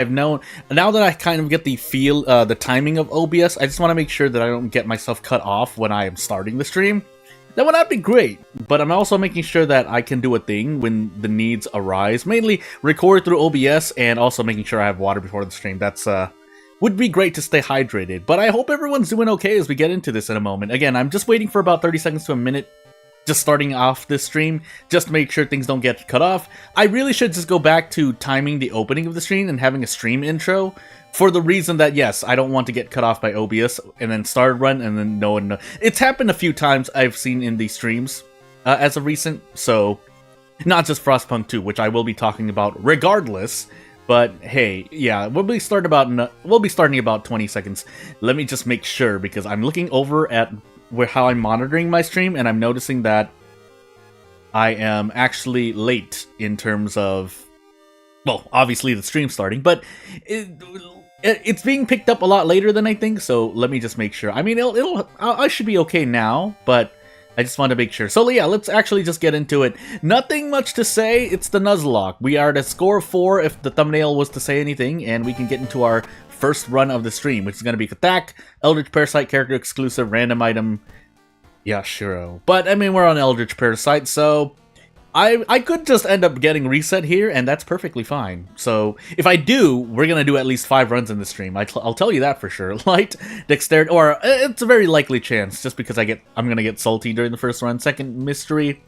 I've known now that I kind of get the feel, the timing of OBS. I just want to make sure that I don't get myself cut off when I am starting the stream. That would not be great, but I'm also making sure that I can do a thing when the needs arise. Mainly record through OBS and also making sure I have water before the stream. That's would be great to stay hydrated. But I hope everyone's doing okay as we get into this in a moment. Again, I'm just waiting for about 30 seconds to a minute, just starting off this stream, just to make sure things don't get cut off. I really should just go back to timing the opening of the stream and having a stream intro. For the reason that, yes, I don't want to get cut off by OBS and then start a run and then no one... It's happened a few times I've seen in these streams as of recent, so... Not just Frostpunk 2, which I will be talking about regardless. But hey, yeah, we'll be starting about 20 seconds. Let me just make sure, because I'm looking over at how I'm monitoring my stream, and I'm noticing that I am actually late in terms of... Well, obviously the stream's starting, but... It's being picked up a lot later than I think, so let me just make sure. I mean, I should be okay now, but I just want to make sure. So yeah, let's actually just get into it. Nothing much to say, it's the Nuzlocke. We are at a score of 4 if the thumbnail was to say anything, and we can get into our first run of the stream, which is going to be Katak, Eldritch Parasite character exclusive, random item, Yashiro. But, I mean, we're on Eldritch Parasite, so... I could just end up getting reset here, and that's perfectly fine. So, if I do, we're gonna do at least 5 runs in the stream. I'll tell you that for sure. Light, dexterity, or it's a very likely chance, just because I'm gonna get salty during the first run. Second, mystery,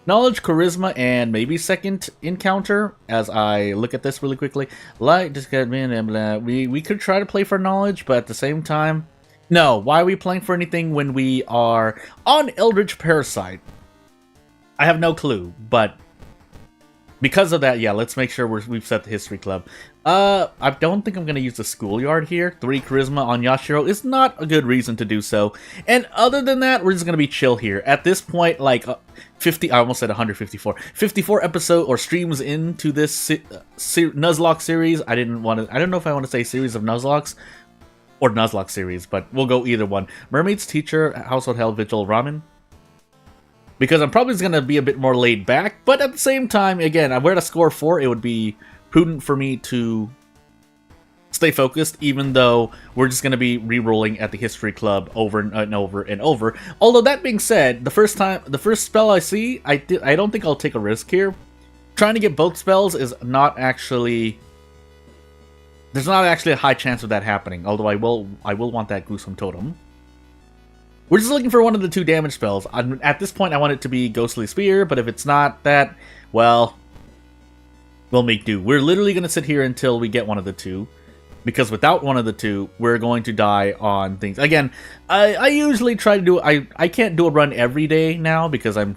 knowledge, charisma, and maybe second encounter, as I look at this really quickly. Light, we could try to play for knowledge, but at the same time, no. Why are we playing for anything when we are on Eldritch Parasite? I have no clue, but because of that, yeah, let's make sure we've set the History Club. I don't think I'm going to use the Schoolyard here. 3 Charisma on Yashiro is not a good reason to do so. And other than that, we're just going to be chill here. At this point, like, I almost said 154. 54 episode or streams into this Nuzlocke series. I don't know if I want to say series of Nuzlockes or Nuzlocke series, but we'll go either one. Mermaid's Teacher, Household Hell, Vigil, Ramen. Because I'm probably going to be a bit more laid back, but at the same time, again, we're at a score 4, it would be prudent for me to stay focused, even though we're just going to be re-rolling at the History Club over and over and over. Although, that being said, the first spell I see, I don't think I'll take a risk here. Trying to get both spells is not actually... There's not actually a high chance of that happening, although I will want that Gruesome Totem. We're just looking for one of the 2 damage spells. At this point, I want it to be Ghostly Spear, but if it's not that, well, we'll make do. We're literally going to sit here until we get one of the 2, because without one of the 2, we're going to die on things. Again, I usually try to do... I can't do a run every day now, because I'm,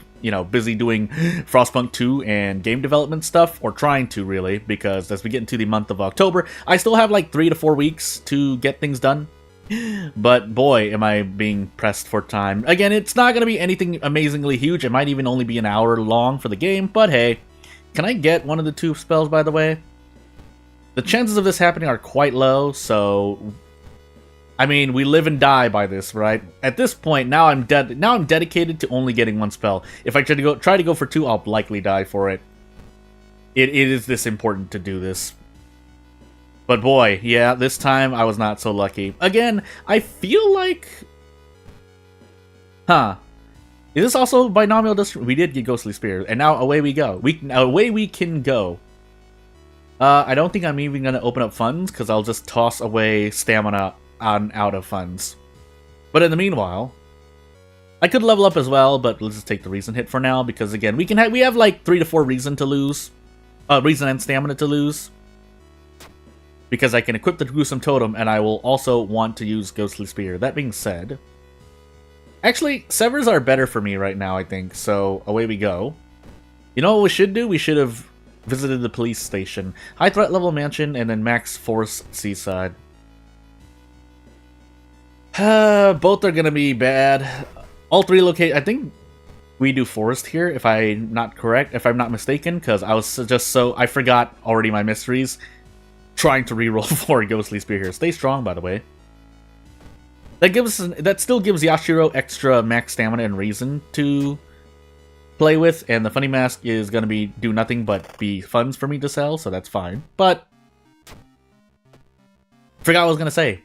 busy doing Frostpunk 2 and game development stuff, or trying to, really, because as we get into the month of October, I still have like 3 to 4 weeks to get things done. But boy, am I being pressed for time. Again, it's not going to be anything amazingly huge. It might even only be an hour long for the game, but hey. Can I get one of the 2 spells, by the way? The chances of this happening are quite low, so... I mean, we live and die by this, right? At this point, now I'm dedicated to only getting 1 spell. If I try to go for 2, I'll likely die for it. It is this important to do this. But boy, yeah, this time I was not so lucky. Again, I feel like... Huh. Is this also binomial distribution? We did get Ghostly Spear, and now away we go. Away we can go. I don't think I'm even going to open up funds, because I'll just toss away stamina out of funds. But in the meanwhile, I could level up as well, but let's just take the reason hit for now, because again, we have like 3 to 4 reason to lose. Reason and stamina to lose. Because I can equip the Gruesome Totem, and I will also want to use Ghostly Spear. That being said... Actually, Severs are better for me right now, I think, so away we go. You know what we should do? We should have visited the police station. High threat level mansion, and then max force seaside. Both are gonna be bad. All 3 locate... I think we do forest here, if I'm not mistaken, because I was just so... I forgot already my mysteries. Trying to reroll for Ghostly Spear here. Stay strong, by the way. That still gives Yashiro extra max stamina and reason to play with, and the Funny Mask is going to do nothing but be funds for me to sell, so that's fine. But Forgot what I was gonna say.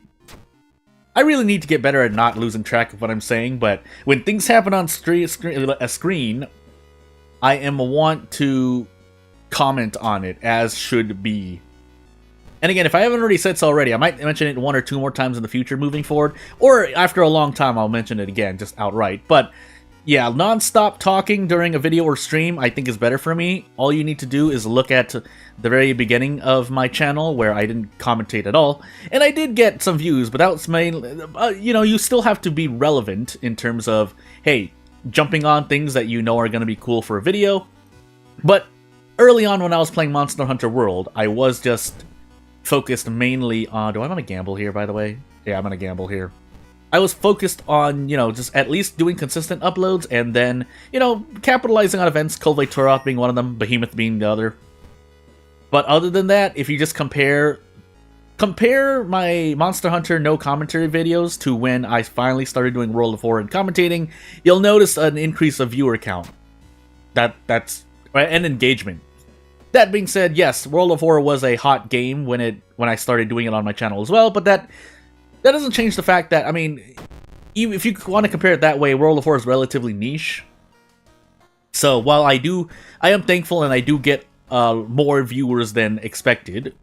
I really need to get better at not losing track of what I'm saying, but when things happen on a screen, I am want to comment on it, as should be. And again, if I haven't already said so already, I might mention it 1 or 2 more times in the future moving forward, or after a long time I'll mention it again, just outright. But yeah, non-stop talking during a video or stream I think is better for me. All you need to do is look at the very beginning of my channel where I didn't commentate at all, and I did get some views, but that was mainly, you know, you still have to be relevant in terms of, hey, jumping on things that you know are going to be cool for a video. But early on when I was playing Monster Hunter World, I was just focused mainly on... Do I want to gamble here, by the way? Yeah, I'm going to gamble here. I was focused on, you know, just at least doing consistent uploads, and then, you know, capitalizing on events, Kove Turok being one of them, Behemoth being the other. But other than that, if you just compare my Monster Hunter no commentary videos to when I finally started doing World of War and commentating, you'll notice an increase of viewer count. That's and engagement. That being said, yes, World of War was a hot game when I started doing it on my channel as well, but that doesn't change the fact that, I mean, even if you want to compare it that way, World of War is relatively niche. So while I am thankful and I do get more viewers than expected,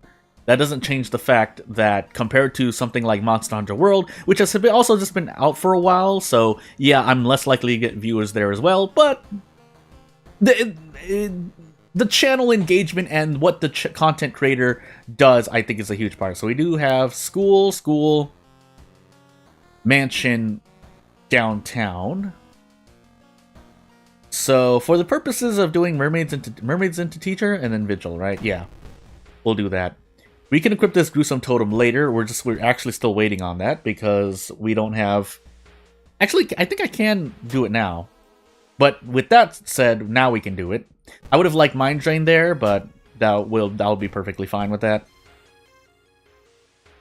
that doesn't change the fact that compared to something like Monster Hunter World, which has also just been out for a while, so yeah, I'm less likely to get viewers there as well, but the channel engagement and what the content creator does, I think, is a huge part. So we do have school, mansion, downtown. So for the purposes of doing mermaids into teacher and then vigil, right? Yeah, we'll do that. We can equip this gruesome totem later. We're actually still waiting on that because we don't have... Actually, I think I can do it now. But with that said, now we can do it. I would have liked Mind Drain there, but that'll be perfectly fine with that.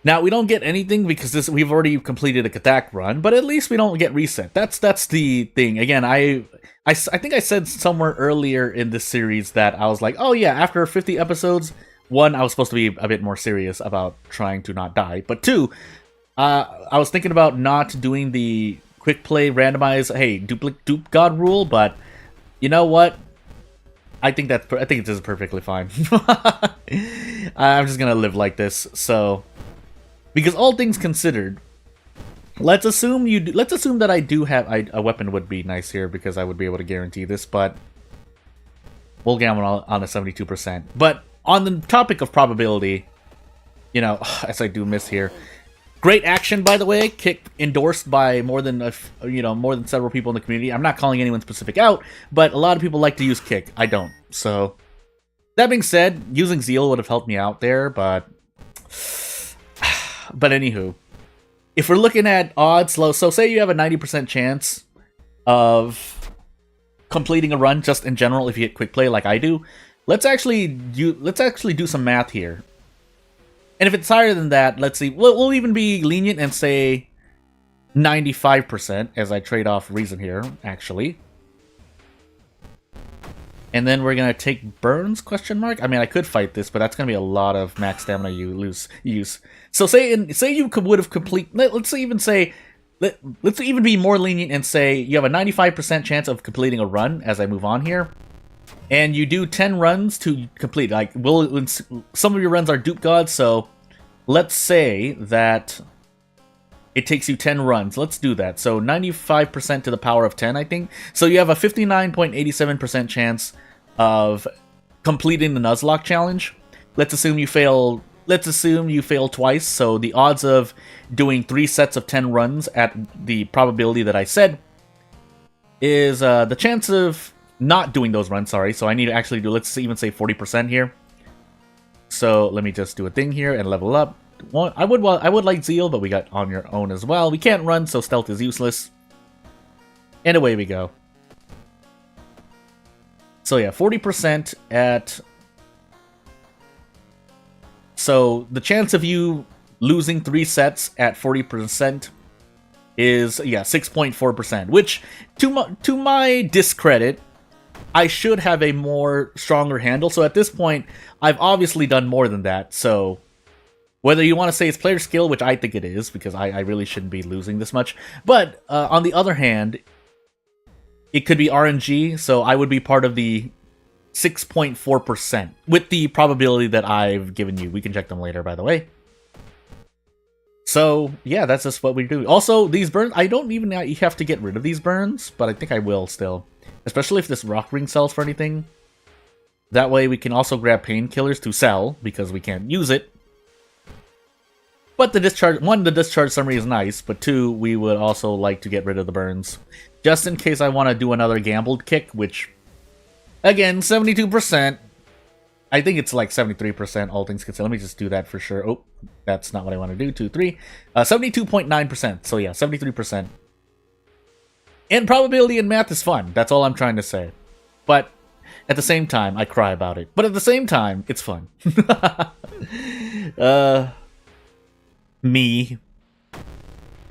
Now, we don't get anything because we've already completed a Katak run, but at least we don't get reset. That's the thing. Again, I think I said somewhere earlier in this series that I was like, oh yeah, after 50 episodes, 1, I was supposed to be a bit more serious about trying to not die, but 2, I was thinking about not doing the quick play randomize, hey, dupe god rule, but you know what? I think this is perfectly fine. I'm just gonna live like this. So, because all things considered, let's assume that I do have a weapon would be nice here because I would be able to guarantee this, but we'll gamble on a 72%. But on the topic of probability, you know, as I do miss here. Great action, by the way. Kick endorsed by more than several people in the community. I'm not calling anyone specific out, but a lot of people like to use kick. I don't. So that being said, using Zeal would have helped me out there, but anywho, if we're looking at odds, so say you have a 90% chance of completing a run just in general if you hit quick play like I do. Let's actually do some math here. And if it's higher than that, let's see. We'll even be lenient and say 95% as I trade off reason here, actually. And then we're going to take burns, question mark? I mean, I could fight this, but that's going to be a lot of max stamina you use. So say you would have let's even be more lenient and say you have a 95% chance of completing a run as I move on here. And you do 10 runs to complete. Like, some of your runs are dupe gods, so let's say that it takes you 10 runs. Let's do that. So 95% to the power of 10, I think. So you have a 59.87% chance of completing the Nuzlocke challenge. Let's assume you fail twice. So the odds of doing 3 sets of 10 runs at the probability that I said is the chance of not doing those runs, sorry. So I need to actually do, let's even say 40% here. So let me just do a thing here and level up. I would like Zeal, but we got on your own as well. We can't run, so stealth is useless. And away we go. So yeah, 40% at... So the chance of you losing 3 sets at 40% is, yeah, 6.4%, which to my discredit, I should have a more stronger handle. So at this point, I've obviously done more than that. So Whether you want to say it's player skill, which I think it is, because I really shouldn't be losing this much. But on the other hand, it could be RNG, so I would be part of the 6.4% with the probability that I've given you. We can check them later, by the way. So, yeah, that's just what we do. Also, these burns, I don't even have to get rid of these burns, but I think I will still. Especially if this rock ring sells for anything. That way we can also grab painkillers to sell, because we can't use it. But the discharge, one, the discharge summary is nice, but two, we would also like to get rid of the burns. Just in case I want to do another gambled kick, which, again, 72%. I think it's like 73%, all things considered. Let me just do that for sure. Oh, that's not what I want to do. 2, 3. 72.9%. So yeah, 73%. And probability in math is fun. That's all I'm trying to say. But at the same time, I cry about it. But at the same time, it's fun. Me.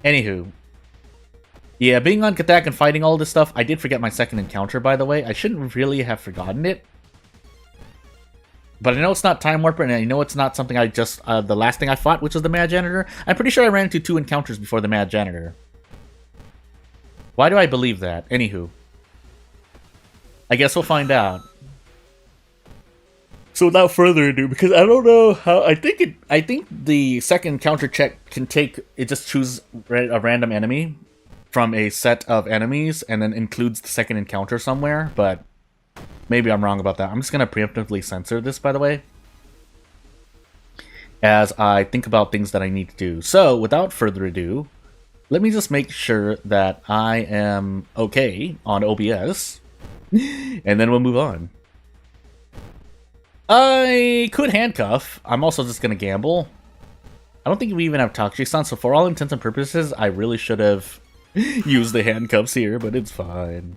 Anywho. Yeah, being on Katak and fighting all this stuff, I did forget my second encounter, by the way. I shouldn't really have forgotten it. But I know it's not Time Warper, and I know it's not something I just... the last thing I fought, which was the Mad Janitor. I'm pretty sure I ran into 2 encounters before the Mad Janitor. Why do I believe that? Anywho. I guess we'll find out. So without further ado, because I don't know how... I think the second encounter check can take... It just chooses a random enemy from a set of enemies, and then includes the second encounter somewhere, but... Maybe I'm wrong about that. I'm just going to preemptively censor this, by the way, as I think about things that I need to do. So, without further ado, let me just make sure that I am okay on OBS, and then we'll move on. I could handcuff. I'm also just going to gamble. I don't think we even have Takuchi-san, so for all intents and purposes, I really should have used the handcuffs here, but it's fine.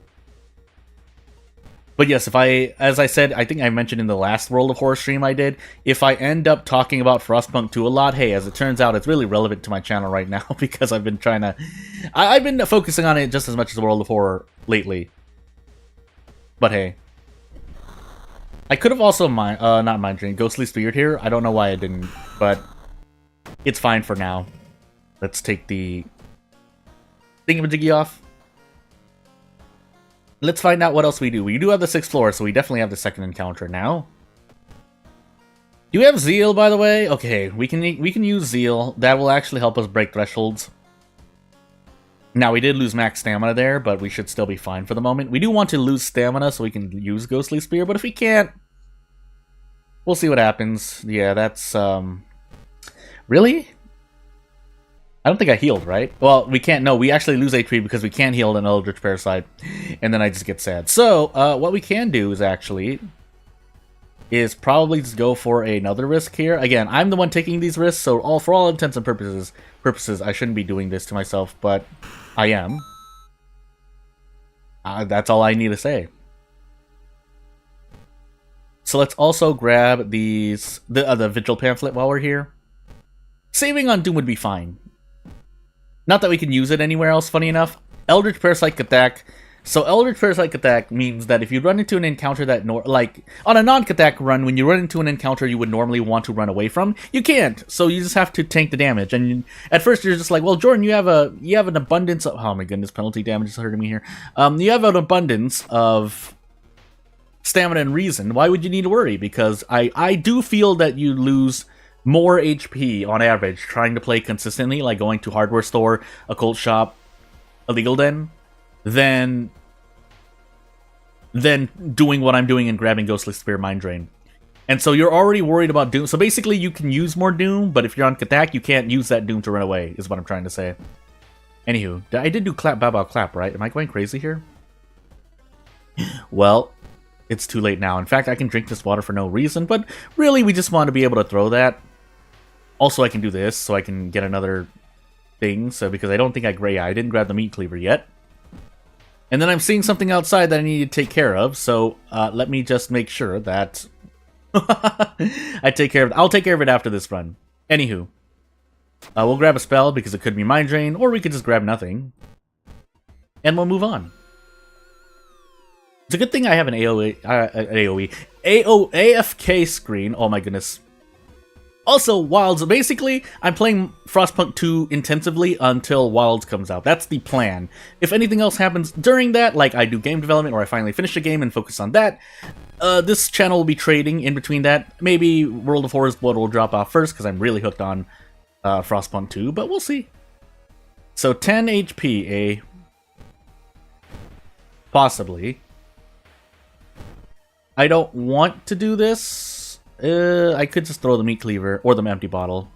But yes, if as I said, I think I mentioned in the last World of Horror stream I did, if I end up talking about Frostpunk 2 a lot, hey, as it turns out, it's really relevant to my channel right now, because I've been trying to... I've been focusing on it just as much as World of Horror lately. But hey. I could have also not mind drained Ghostly Spirit here. I don't know why I didn't, but it's fine for now. Let's take the thingamajiggy off. Let's find out what else we do. We do have the 6th floor, so we definitely have the second encounter now. Do we have Zeal, by the way? Okay, we can use Zeal. That will actually help us break thresholds. Now, we did lose max stamina there, but we should still be fine for the moment. We do want to lose stamina so we can use Ghostly Spear, but if we can't, we'll see what happens. Yeah, that's, Really? I don't think I healed, right? Well, we can't. No, we actually lose HP because we can't heal an Eldritch Parasite, and then I just get sad. So, what we can do is probably just go for another risk here. Again, I'm the one taking these risks, so for all intents and purposes, I shouldn't be doing this to myself, but I am. That's all I need to say. So let's also grab the Vigil Pamphlet while we're here. Saving on Doom would be fine. Not that we can use it anywhere else, funny enough. Eldritch Parasite Attack. So Eldritch Parasite Attack means that if you run into an encounter that, like, on a non-Katak run, when you run into an encounter you would normally want to run away from, you can't. So you just have to tank the damage. And at first you're just like, well, Jordan, you have an abundance of... Oh my goodness, penalty damage is hurting me here. You have an abundance of stamina and reason. Why would you need to worry? Because I do feel that you lose more HP on average trying to play consistently, like going to hardware store, occult shop, illegal den, than doing what I'm doing and grabbing Ghostly Spear Mind Drain. And so you're already worried about Doom. So basically you can use more Doom, but if you're on Katak, you can't use that Doom to run away, is what I'm trying to say. Anywho, I did do clap, bow, bow, clap, right? Am I going crazy here? Well, it's too late now. In fact, I can drink this water for no reason, but really we just want to be able to throw that. Also, I can do this, so I can get another thing, so because I don't think I didn't grab the meat cleaver yet. And then I'm seeing something outside that I need to take care of, so let me just make sure that I take care of it. I'll take care of it after this run. Anywho, we'll grab a spell because it could be Mind Drain, or we could just grab nothing. And we'll move on. It's a good thing I have an AFK screen. Oh my goodness. Also, Wilds. Basically, I'm playing Frostpunk 2 intensively until Wilds comes out. That's the plan. If anything else happens during that, like I do game development or I finally finish a game and focus on that, this channel will be trading in between that. Maybe World of Horrors Blood will drop off first because I'm really hooked on Frostpunk 2, but we'll see. So 10 HP, eh? Possibly. I don't want to do this. I could just throw the meat cleaver or the empty bottle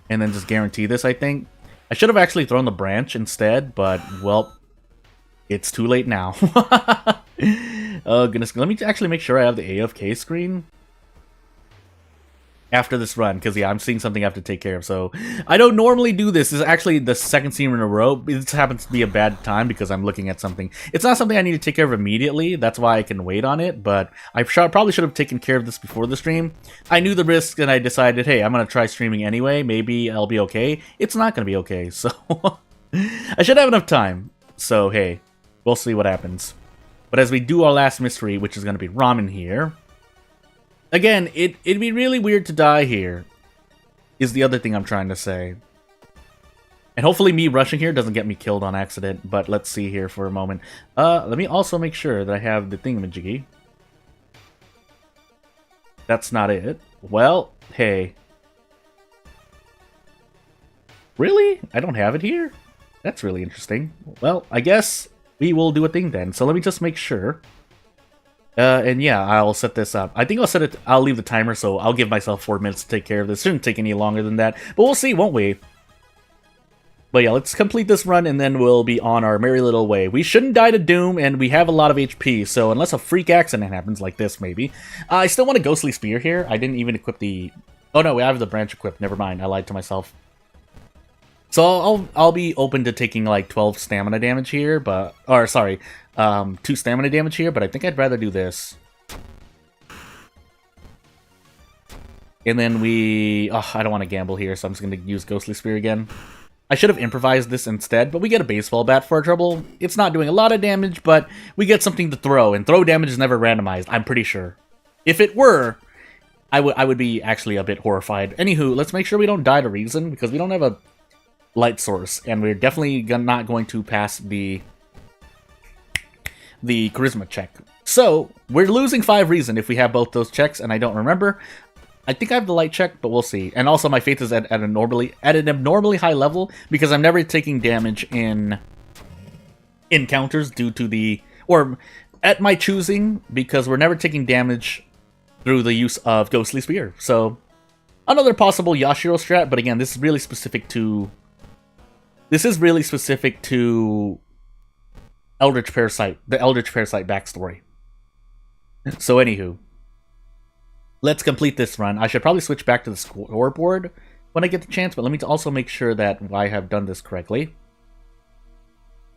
and then just guarantee this, I think. I should have actually thrown the branch instead, but, well, it's too late now. Oh, goodness. Let me actually make sure I have the AFK screen after this run, because, yeah, I'm seeing something I have to take care of. So, I don't normally do this. This is actually the second stream in a row. This happens to be a bad time because I'm looking at something. It's not something I need to take care of immediately. That's why I can wait on it, but I probably should have taken care of this before the stream. I knew the risk, and I decided, hey, I'm going to try streaming anyway. Maybe I'll be okay. It's not going to be okay, so I should have enough time. So, hey, we'll see what happens. But as we do our last mystery, which is going to be ramen here, again, it'd be really weird to die here, is the other thing I'm trying to say. And hopefully me rushing here doesn't get me killed on accident, but let's see here for a moment. Let me also make sure that I have the thingamajiggy. That's not it. Well, hey. Really? I don't have it here? That's really interesting. Well, I guess we will do a thing then. So let me just make sure. And yeah, I'll set this up. I think I'll leave the timer, so I'll give myself 4 minutes to take care of this. Shouldn't take any longer than that, but we'll see, won't we? But yeah, let's complete this run, and then we'll be on our merry little way. We shouldn't die to Doom, and we have a lot of HP, so unless a freak accident happens like this, maybe. I still want a Ghostly Spear here. I didn't even equip the... Oh no, I have the branch equipped. Never mind, I lied to myself. So I'll be open to taking like 12 stamina damage here, but... Or, sorry, 2 stamina damage here, but I think I'd rather do this. And then we... Oh, I don't want to gamble here, so I'm just going to use Ghostly Spear again. I should have improvised this instead, but we get a baseball bat for our trouble. It's not doing a lot of damage, but we get something to throw, and throw damage is never randomized, I'm pretty sure. If it were, I would be actually a bit horrified. Anywho, let's make sure we don't die to reason, because we don't have a light source, and we're definitely not going to pass the charisma check. So, we're losing 5 reason if we have both those checks, and I don't remember. I think I have the light check, but we'll see. And also, my faith is at an abnormally high level, because I'm never taking damage in encounters due to the... Or, at my choosing, because we're never taking damage through the use of Ghostly Spear. So, another possible Yashiro strat, but again, this is really specific to... Eldritch Parasite, the Eldritch Parasite backstory. So, anywho. Let's complete this run. I should probably switch back to the scoreboard when I get the chance, but let me also make sure that I have done this correctly.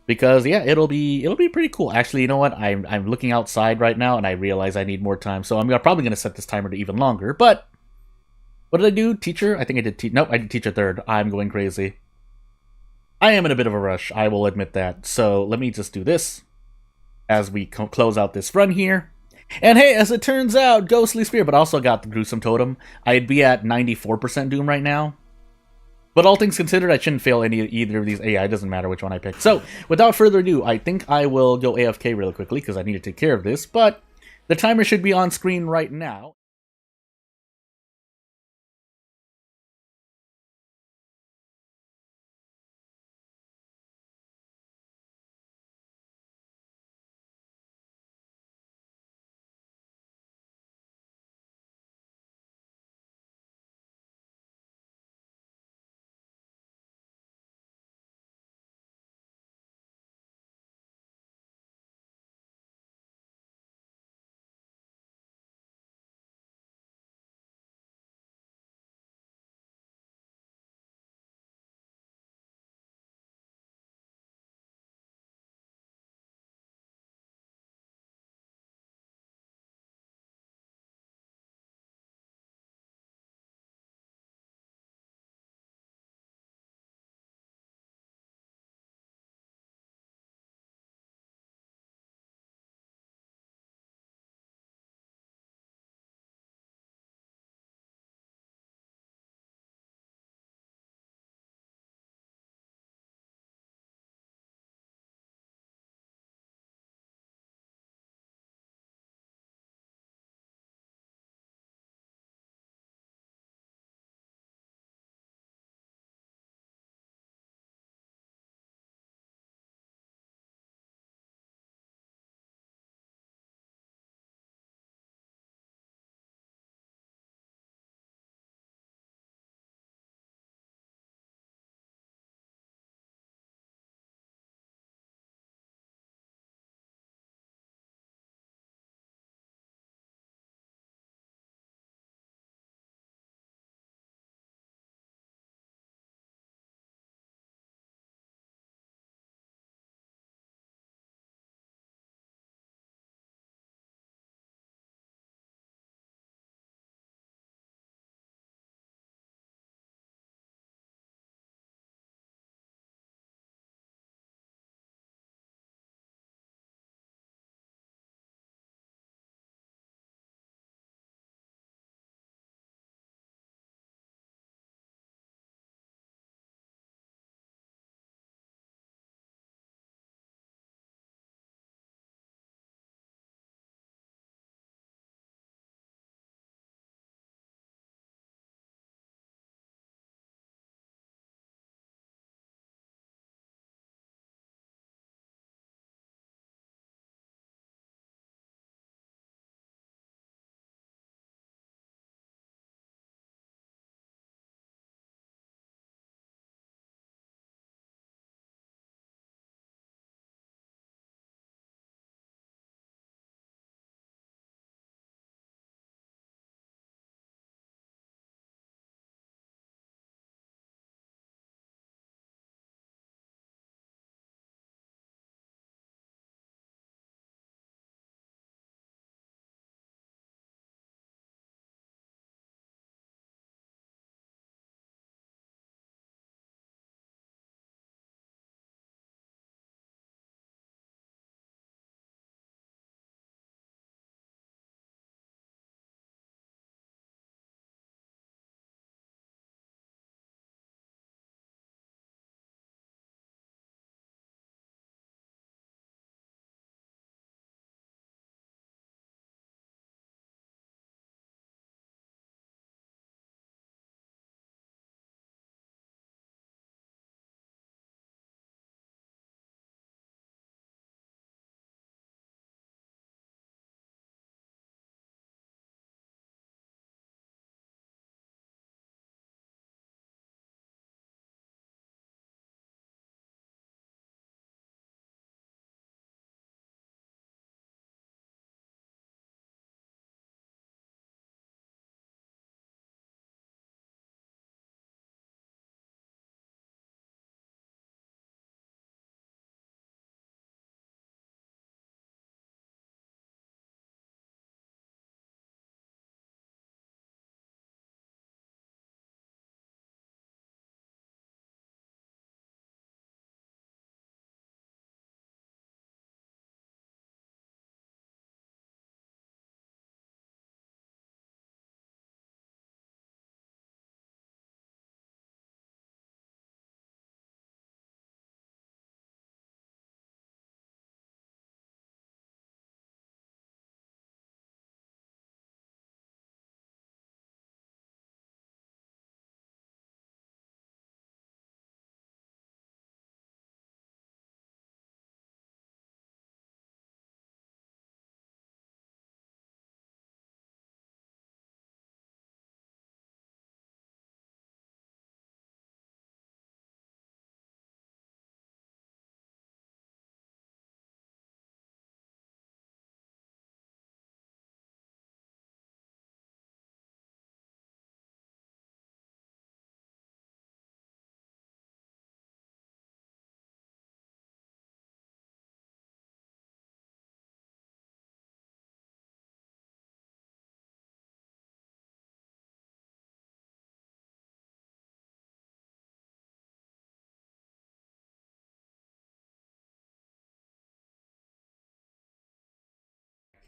Because, yeah, it'll be pretty cool. Actually, you know what? I'm looking outside right now, and I realize I need more time, so I'm probably going to set this timer to even longer, but... What did I do? Teacher? I think I did nope, I did Teacher third. I'm going crazy. I am in a bit of a rush, I will admit that. So, let me just do this as we close out this run here. And hey, as it turns out, Ghostly Spear, but also got the Gruesome Totem. I'd be at 94% Doom right now. But all things considered, I shouldn't fail either of these AI. It doesn't matter which one I pick. So, without further ado, I think I will go AFK really quickly, because I need to take care of this. But the timer should be on screen right now.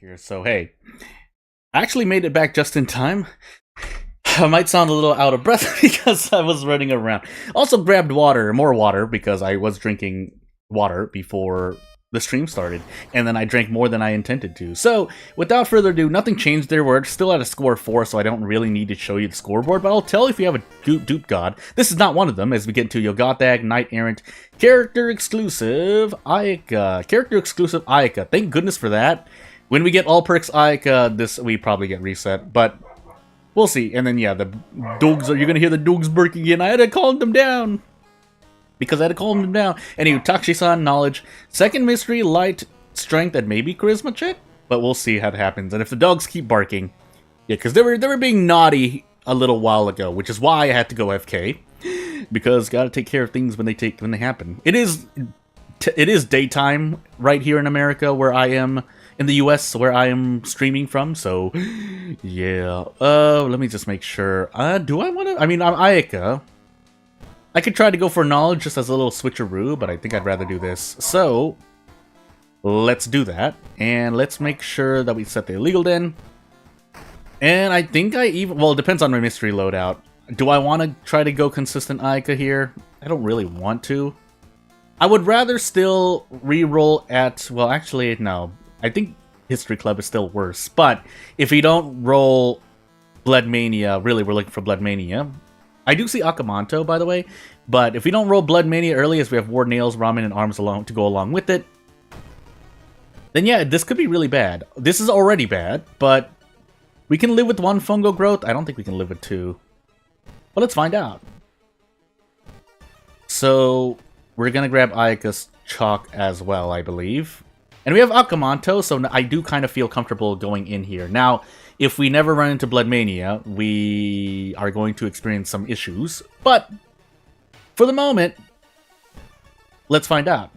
here. So hey, I actually made it back just in time. I might sound a little out of breath because I was running around. Also grabbed water, more water, because I was drinking water before the stream started, and then I drank more than I intended to. So, without further ado, nothing changed there. We're still at a score 4, so I don't really need to show you the scoreboard, but I'll tell if you have a dupe god. This is not one of them, as we get into Yogathag, Knight Errant, Character Exclusive, Ayaka. Character Exclusive Ayaka. Thank goodness for that. When we get all perks Ayaka, we probably get reset, but we'll see. And then, yeah, the dogs, you're gonna hear the dogs barking again. I had to calm them down. Because I had to calm them down. Anyway, Takshi-san, Knowledge. Second Mystery, Light, Strength, and maybe Charisma check? But we'll see how it happens. And if the dogs keep barking... Yeah, because they were being naughty a little while ago, which is why I had to go FK. Because gotta take care of things when they happen. It is daytime right here in America, where I am... In the US, where I am streaming from, so... Yeah. Let me just make sure. Do I want to... I mean, I'm Ayaka. I could try to go for Knowledge just as a little switcheroo, but I think I'd rather do this. So, let's do that. And let's make sure that we set the illegal den. And I think well, it depends on my mystery loadout. Do I want to try to go consistent Ayaka here? I don't really want to. I would rather still re-roll at... Well, actually, no. I think History Club is still worse. But if we don't roll Blood Mania, really, we're looking for Blood Mania. I do see Akamanto, by the way, but if we don't roll Blood Mania early, as we have Ward Nails, Ramen, and Arms alone to go along with it, then yeah, this could be really bad. This is already bad, but we can live with 1 Fungo Growth. I don't think we can live with 2. But let's find out. So, we're going to grab Ayaka's Chalk as well, I believe. And we have Akamanto, so I do kind of feel comfortable going in here. Now, if we never run into Blood Mania, we are going to experience some issues. But, for the moment, let's find out.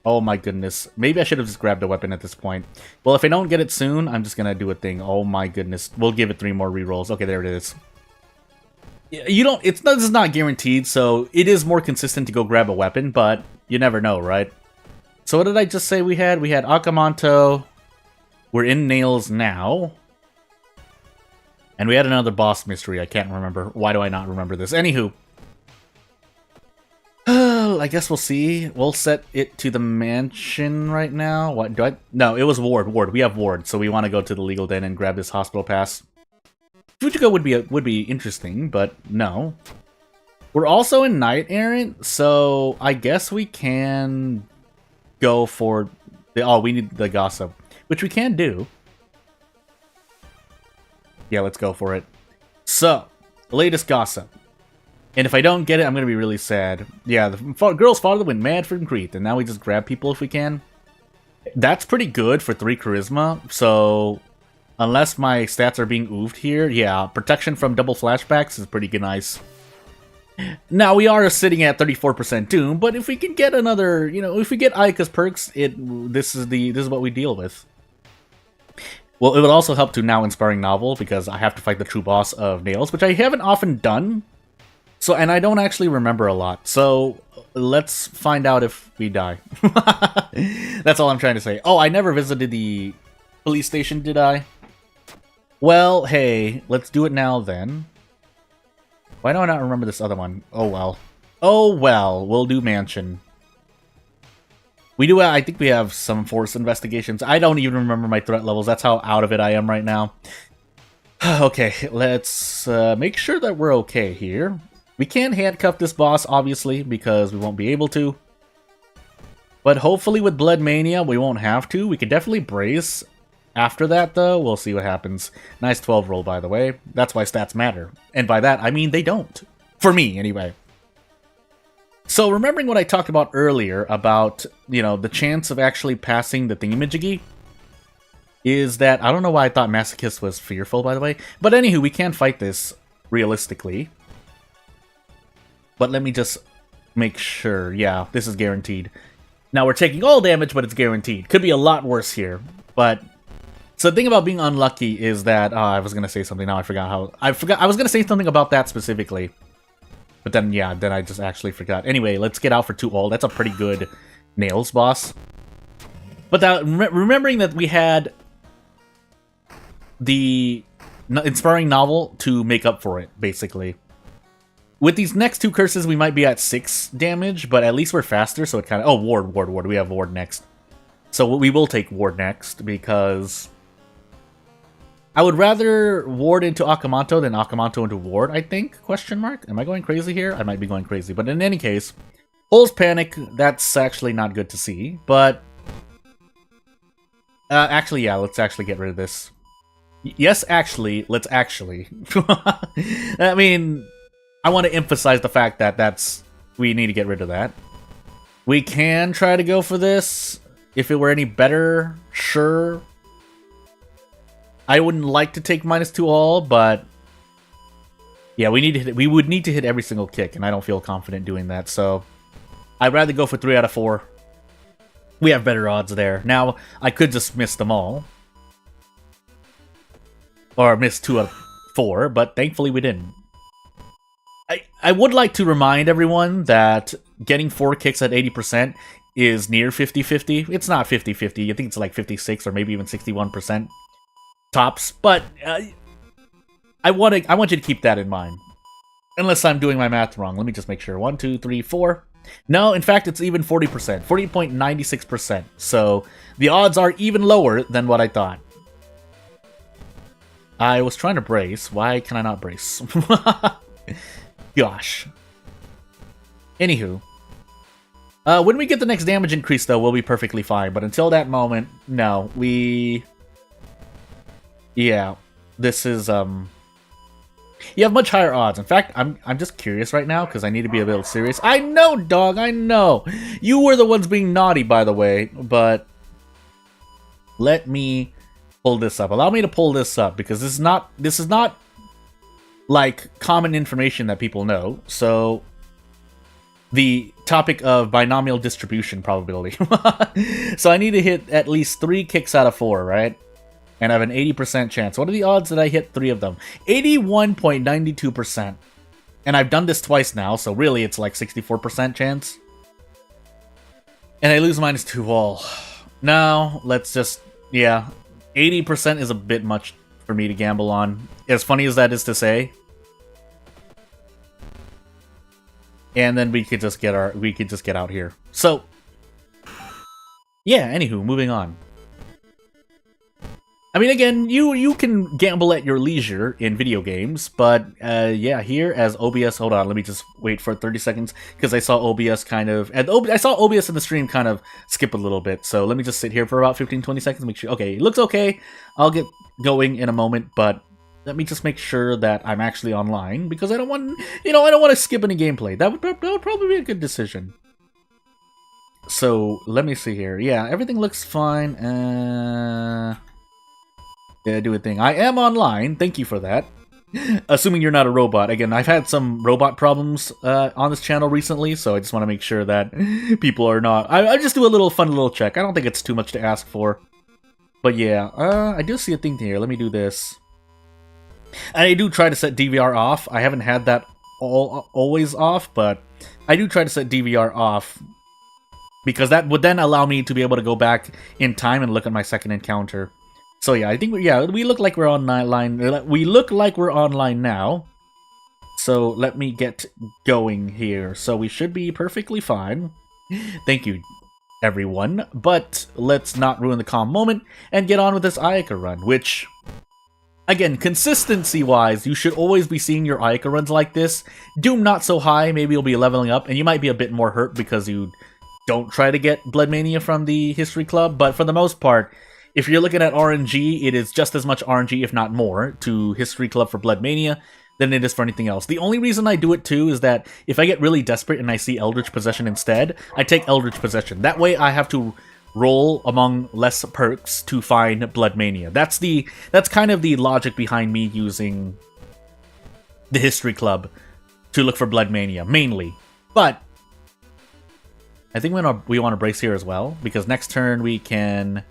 Oh my goodness. Maybe I should have just grabbed a weapon at this point. Well, if I don't get it soon, I'm just going to do a thing. Oh my goodness. We'll give it 3 more rerolls. Okay, there it is. This is not guaranteed, so it is more consistent to go grab a weapon, but you never know, right? So what did I just say we had? We had Akamanto. We're in Nails now. And we had another boss mystery. I can't remember. Why do I not remember this? Anywho. I guess we'll see. We'll set it to the mansion right now. What do I... No, it was Ward. We have Ward, so we want to go to the legal den and grab this hospital pass. Fujiko would be interesting, but no. We're also in Knight Errant, so I guess we can go for the... Oh, we need the gossip, which we can do. Yeah, let's go for it. So, the latest gossip. And if I don't get it, I'm going to be really sad. Yeah, the girl's father went mad from Crete, and now we just grab people if we can. That's pretty good for 3 charisma, so unless my stats are being oofed here, yeah, protection from double flashbacks is pretty good, nice. Now, we are sitting at 34% Doom, but if we can get another, if we get Ayaka's perks, this is what we deal with. Well, it would also help to now Inspiring Novel, because I have to fight the true boss of Nails, which I haven't often done. So, and I don't actually remember a lot. So, let's find out if we die. That's all I'm trying to say. Oh, I never visited the police station, did I? Well, hey, let's do it now then. Why do I not remember this other one? Oh, well. Oh, well, we'll do Mansion. We do, I think we have some force investigations. I don't even remember my threat levels. That's how out of it I am right now. Okay, let's make sure that we're okay here. We can't handcuff this boss, obviously, because we won't be able to. But hopefully with Blood Mania, we won't have to. We could definitely brace after that, though. We'll see what happens. Nice 12 roll, by the way. That's why stats matter. And by that, I mean they don't. For me, anyway. So, remembering what I talked about earlier about, the chance of actually passing the thingamajiggy, is that, I don't know why I thought Masochist was fearful, by the way. But anywho, we can fight this realistically. But let me just make sure. Yeah, this is guaranteed. Now, we're taking all damage, but it's guaranteed. Could be a lot worse here. But, so the thing about being unlucky is that, I was going to say something, now I forgot how, I was going to say something about that specifically. But then, yeah, then I just actually forgot. Anyway, let's get out for 2 all. That's a pretty good Nails boss. But that, remembering that we had the inspiring novel to make up for it, basically. With these next two curses, we might be at 6 damage, but at least we're faster, so it kind of... Oh, Ward. We have Ward next. So we will take Ward next, because... I would rather Ward into Akamanto than Akamanto into Ward, I think? Question mark? Am I going crazy here? I might be going crazy, but in any case... Holes Panic, that's actually not good to see, but... actually, yeah, let's actually get rid of this. Yes, actually, let's actually. I mean... I want to emphasize the fact that we need to get rid of that. We can try to go for this. If it were any better, sure. I wouldn't like to take -2 all, but yeah, we would need to hit every single kick, and I don't feel confident doing that, so I'd rather go for 3 out of 4. We have better odds there. Now, I could just miss them all. Or miss 2 out of 4, but thankfully we didn't. I would like to remind everyone that getting 4 kicks at 80% is near 50-50. It's not 50-50. I think it's like 56 or maybe even 61% tops. But I want you to keep that in mind. Unless I'm doing my math wrong. Let me just make sure. 1, 2, 3, 4. No, in fact, it's even 40%. 40.96%. So the odds are even lower than what I thought. I was trying to brace. Why can I not brace? Gosh. Anywho. When we get the next damage increase, though, we'll be perfectly fine. But until that moment, no. Yeah. This is, You have much higher odds. In fact, I'm just curious right now, because I need to be a little serious. I know, dog, I know! You were the ones being naughty, by the way, but... Let me pull this up. Allow me to pull this up, because this is not like common information that people know. So the topic of binomial distribution probability. So I need to hit at least 3 kicks out of 4, right? And I have an 80% chance. What are the odds that I hit 3 of them? 81.92%. And I've done this twice now, so really it's like 64% chance. And I lose -2 all. Now, let's just... Yeah, 80% is a bit much for me to gamble on. As funny as that is to say. And then we could just get out here. So, yeah, anywho, moving on. I mean, again, you can gamble at your leisure in video games, but yeah, here as OBS, hold on, let me just wait for 30 seconds, because I saw OBS kind of, I saw OBS in the stream kind of skip a little bit, so let me just sit here for about 15-20 seconds, make sure, okay, it looks okay, I'll get going in a moment, but let me just make sure that I'm actually online, because I don't want, I don't want to skip any gameplay. That would probably be a good decision. So, let me see here. Yeah, everything looks fine. Yeah, do a thing. I am online. Thank you for that. Assuming you're not a robot. Again, I've had some robot problems on this channel recently, so I just want to make sure that people are not... I just do a fun little check. I don't think it's too much to ask for. But yeah, I do see a thing here. Let me do this. And I do try to set DVR off. I haven't had that always off, but I do try to set DVR off, because that would then allow me to be able to go back in time and look at my second encounter. So yeah, I think we look like we're online. We look like we're online now. So let me get going here. So we should be perfectly fine. Thank you, everyone. But let's not ruin the calm moment and get on with this Ayaka run, which, again, consistency-wise, you should always be seeing your Ayaka runs like this. Doom not so high, maybe you'll be leveling up, and you might be a bit more hurt because you don't try to get Blood Mania from the History Club, but for the most part, if you're looking at RNG, it is just as much RNG, if not more, to History Club for Blood Mania than it is for anything else. The only reason I do it too is that if I get really desperate and I see Eldritch Possession instead, I take Eldritch Possession. That way I have to roll among less perks to find Blood Mania. That's kind of the logic behind me using the History Club to look for Blood Mania, mainly. But I think we want to brace here as well, because next turn we can...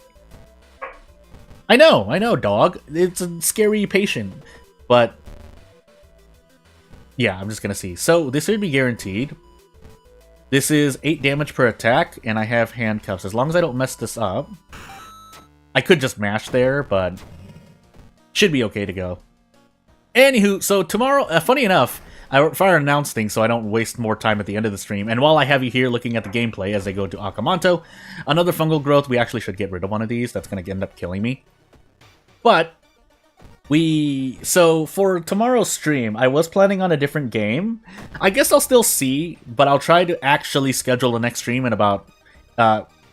I know, dog. It's a scary patient, but yeah, I'm just gonna see. So this should be guaranteed. This is 8 damage per attack, and I have handcuffs. As long as I don't mess this up, I could just mash there, but should be okay to go. Anywho, so tomorrow, funny enough, I fire announce things so I don't waste more time at the end of the stream. And while I have you here looking at the gameplay as I go to Akamanto, another fungal growth, we actually should get rid of one of these. That's going to end up killing me. But so for tomorrow's stream, I was planning on a different game. I guess I'll still see, but I'll try to actually schedule the next stream in about,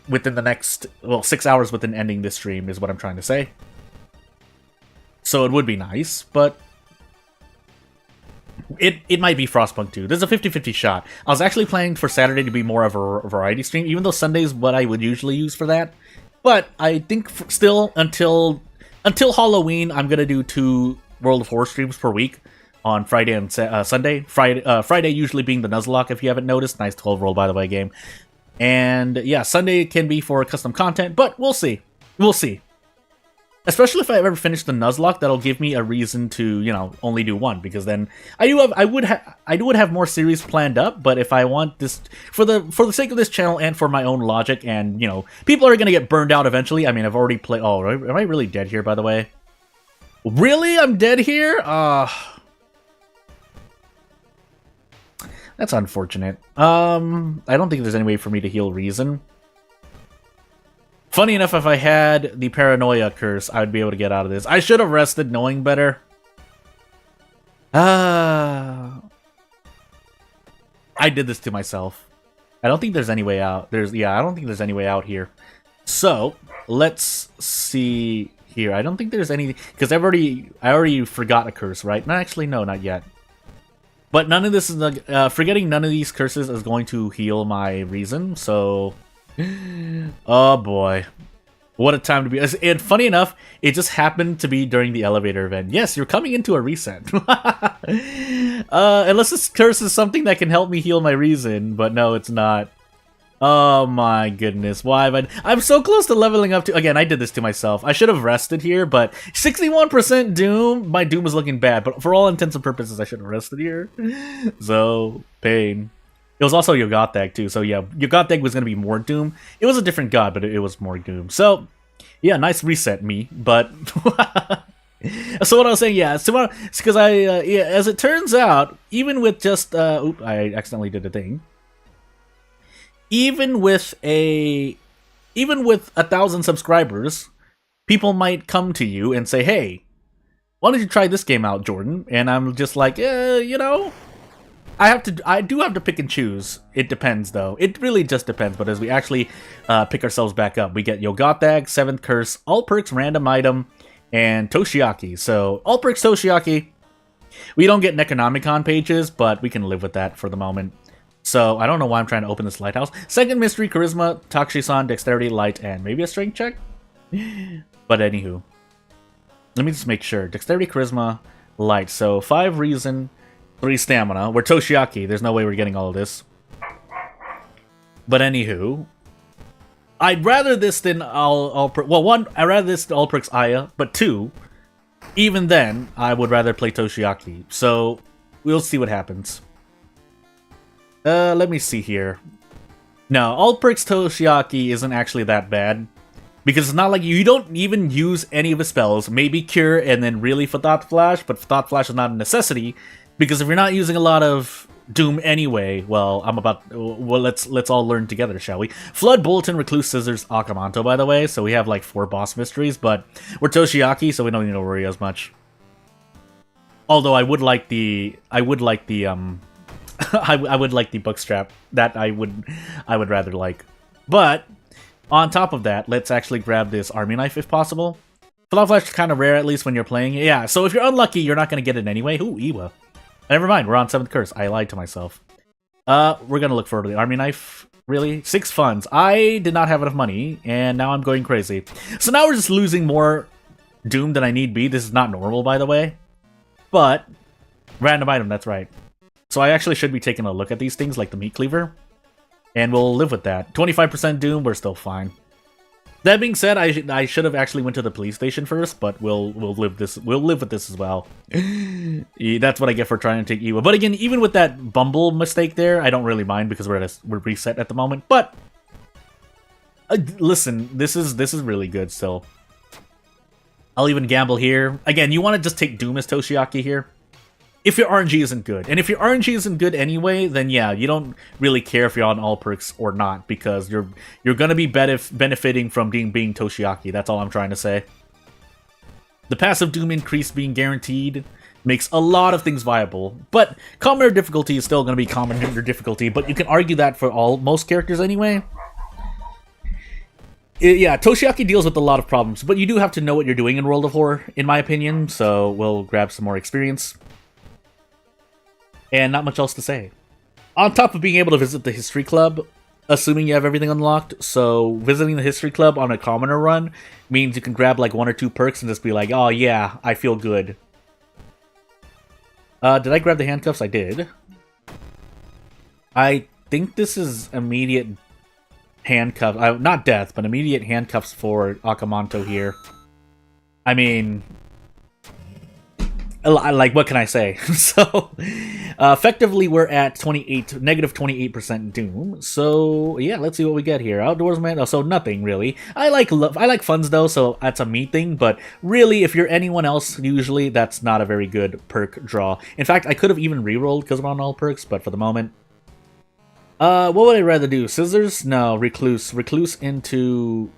within the next, well, 6 hours within ending this stream is what I'm trying to say. So it would be nice, but it might be Frostpunk 2. There's a 50-50 shot. I was actually planning for Saturday to be more of a variety stream, even though Sunday's what I would usually use for that. But I think still, until Halloween, I'm going to do 2 World of Horror streams per week on Friday and Sunday. Friday usually being the Nuzlocke, if you haven't noticed. Nice 12 roll, by the way, game. And yeah, Sunday can be for custom content, but we'll see. We'll see. Especially if I ever finish the Nuzlocke, that'll give me a reason to, you know, only do 1, because then I would have more series planned up. But if I want this for the sake of this channel and for my own logic, and you know, people are gonna get burned out eventually. I mean, I've already played. Oh, am I really dead here? By the way, really, I'm dead here. That's unfortunate. I don't think there's any way for me to heal Reason. Funny enough, if I had the Paranoia Curse, I would be able to get out of this. I should have rested knowing better. I did this to myself. I don't think there's any way out. I don't think there's any way out here. So, let's see here. I don't think there's any, because I already forgot a curse, right? No, actually, no, not yet. But none of this is, forgetting none of these curses is going to heal my Reason, so... Oh boy, what a time to be. And funny enough, it just happened to be during the elevator event. Yes, you're coming into a reset. Unless this curse is something that can help me heal my Reason, but no, it's not. Oh my goodness, why have I'm so close to leveling up to... Again, I did this to myself. I should have rested here, but 61% Doom. My Doom is looking bad, but for all intents and purposes, I should have rested here. So, pain. It was also Yogothag too, so yeah, Yogothag was going to be more Doom. It was a different god, but it was more Doom. So, yeah, nice reset, me, but... So what I was saying, yeah, so because yeah, as it turns out, even with just, oop, I accidentally did a thing. Even with 1,000 subscribers, people might come to you and say, hey, why don't you try this game out, Jordan? And I'm just like, you know... I do have to pick and choose. It depends, though. It really just depends. But as we actually pick ourselves back up, we get Yogothag, 7th Curse, All Perks, Random Item, and Toshiaki. So, All Perks, Toshiaki. We don't get Necronomicon pages, but we can live with that for the moment. So, I don't know why I'm trying to open this lighthouse. 2nd Mystery, Charisma, Takshisan, Dexterity, Light, and maybe a Strength check? But anywho. Let me just make sure. Dexterity, Charisma, Light. So, 5 Reason... 3 stamina. We're Toshiaki. There's no way we're getting all of this. But anywho, I'd rather this than well, 1, I'd rather this than All Perks Aya, but 2, even then, I would rather play Toshiaki. So, we'll see what happens. Let me see here. No, All Perks Toshiaki isn't actually that bad. Because it's not like you don't even use any of his spells. Maybe Cure and then really for Thought Flash, but Thought Flash is not a necessity. Because if you're not using a lot of Doom anyway, well, let's all learn together, shall we? Flood, Bulletin, Recluse, Scissors, Akamanto, by the way. So we have like 4 boss mysteries, but we're Toshiaki, so we don't need to worry as much. Although I would like the I would like the bookstrap. That I would rather like. But on top of that, let's actually grab this army knife if possible. Flood Flash is kind of rare, at least when you're playing. Yeah, so if you're unlucky, you're not going to get it anyway. Ooh, Iwa. Never mind, we're on 7th Curse. I lied to myself. We're gonna look for the army knife. Really? 6 funds. I did not have enough money, and now I'm going crazy. So now we're just losing more Doom than I need be. This is not normal, by the way. But, random item, that's right. So I actually should be taking a look at these things, like the Meat Cleaver. And we'll live with that. 25% Doom, we're still fine. That being said, I should have actually went to the police station first, but we'll live with this as well. That's what I get for trying to take Iwa. But again, even with that Bumble mistake there, I don't really mind because we're reset at the moment. But listen, this is really good still. I'll even gamble here. Again, you want to just take Doom as Toshiaki here. If your RNG isn't good. And if your RNG isn't good anyway, then yeah, you don't really care if you're on all perks or not, because you're going to be benefiting from being Toshiaki. That's all I'm trying to say. The passive Doom increase being guaranteed makes a lot of things viable, but commoner difficulty is still going to be commoner difficulty, but you can argue that for most characters anyway. Yeah, Toshiaki deals with a lot of problems, but you do have to know what you're doing in World of Horror, in my opinion, so we'll grab some more experience. And not much else to say. On top of being able to visit the History Club, assuming you have everything unlocked, so visiting the History Club on a commoner run means you can grab like 1 or 2 perks and just be like, oh yeah, I feel good. Did I grab the handcuffs? I did. I think this is immediate handcuffs. Not death, but immediate handcuffs for Akamanto here. I mean, like, what can I say? So, effectively, we're at negative 28% Doom. So, yeah, let's see what we get here. Outdoorsman, so nothing, really. I like funds, though, so that's a me thing, but really, if you're anyone else, usually, that's not a very good perk draw. In fact, I could have even rerolled because I'm on all perks, but for the moment... what would I rather do? Scissors? No, Recluse. Recluse into...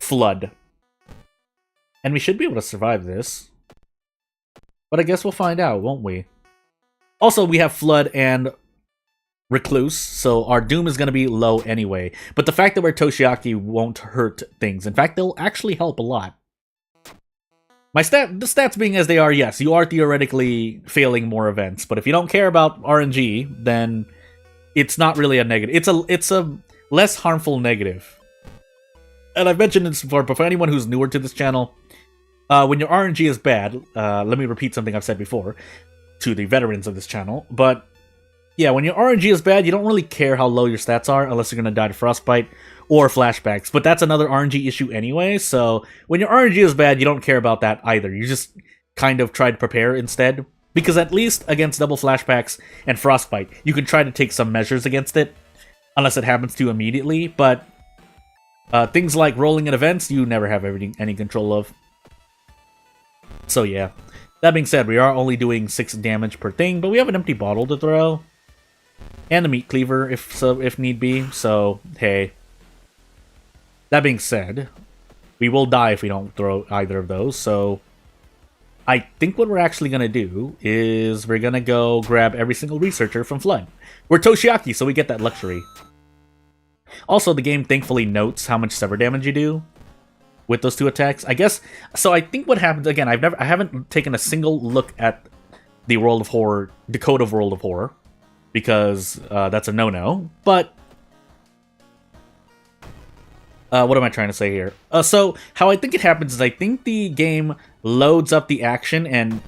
Flood. And we should be able to survive this. But I guess we'll find out, won't we? Also, we have Flood and Recluse, so our Doom is going to be low anyway. But the fact that we're Toshiaki won't hurt things. In fact, they'll actually help a lot. The stats being as they are, yes, you are theoretically failing more events. But if you don't care about RNG, then it's not really a negative. It's a less harmful negative. And I've mentioned this before, but for anyone who's newer to this channel... when your RNG is bad, let me repeat something I've said before to the veterans of this channel, but yeah, when your RNG is bad, you don't really care how low your stats are unless you're going to die to Frostbite or flashbacks, but that's another RNG issue anyway, so when your RNG is bad, you don't care about that either. You just kind of try to prepare instead, because at least against double flashbacks and Frostbite, you can try to take some measures against it, unless it happens to you immediately, but things like rolling in events, you never have any control of. So yeah, that being said, we are only doing 6 damage per thing, but we have an empty bottle to throw. And a meat cleaver if need be, so hey. That being said, we will die if we don't throw either of those, so... I think what we're actually going to do is we're going to go grab every single researcher from Flood. We're Toshiaki, so we get that luxury. Also, the game thankfully notes how much sever damage you do with those 2 attacks. I guess, so I think what happens, again, I haven't taken a single look at the World of Horror, decode of World of Horror, because that's a no-no, but what am I trying to say here? So, how I think it happens is I think the game loads up the action and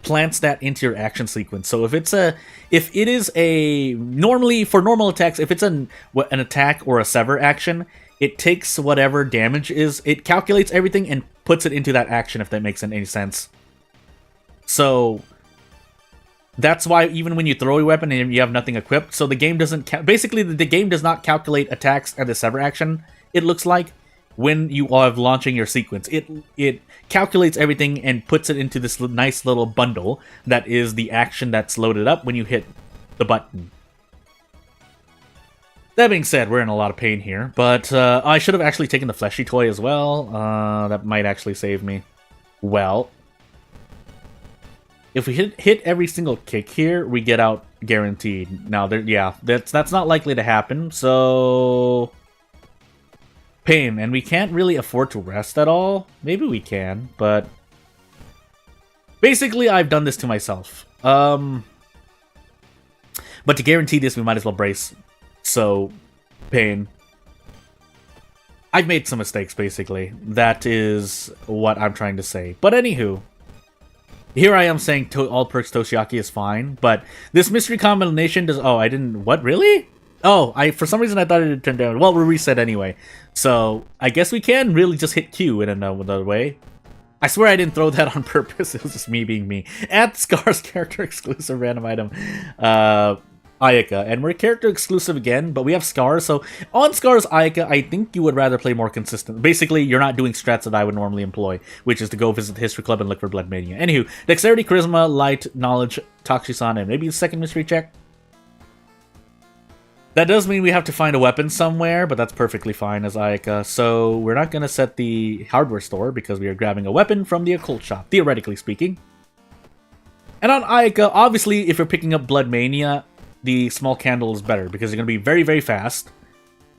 plants that into your action sequence. So if it is a, normally, for normal attacks, if it's an attack or a sever action, it takes whatever damage is, it calculates everything and puts it into that action, if that makes any sense. So that's why even when you throw a weapon and you have nothing equipped, so the game doesn't, basically the game does not calculate attacks and the sever action, it looks like, when you are launching your sequence. It calculates everything and puts it into this nice little bundle that is the action that's loaded up when you hit the button. That being said, we're in a lot of pain here, but I should have actually taken the fleshy toy as well. That might actually save me. Well, if we hit every single kick here, we get out guaranteed. Now, yeah, that's not likely to happen, so... Pain, and we can't really afford to rest at all. Maybe we can, but... Basically, I've done this to myself. But to guarantee this, we might as well brace. So, pain. I've made some mistakes, basically. That is what I'm trying to say. But anywho, here I am saying all perks Toshiaki is fine, but this mystery combination does... Oh, I didn't... What, really? Oh, for some reason I thought it had turned down. Well, we'll reset anyway. So, I guess we can really just hit Q in another way. I swear I didn't throw that on purpose. It was just me being me. Add Scar's character exclusive random item. Ayaka, and we're character exclusive again, but we have Scars, so on Scars Ayaka, I think you would rather play more consistent. Basically, you're not doing strats that I would normally employ, which is to go visit the History Club and look for Blood Mania. Anywho, Dexterity, Charisma, Light, Knowledge, Takshisan, and maybe a second mystery check? That does mean we have to find a weapon somewhere, but that's perfectly fine as Ayaka, so we're not going to set the hardware store because we are grabbing a weapon from the occult shop, theoretically speaking. And on Ayaka, obviously, if you're picking up Blood Mania, the small candle is better because you're going to be very, very fast.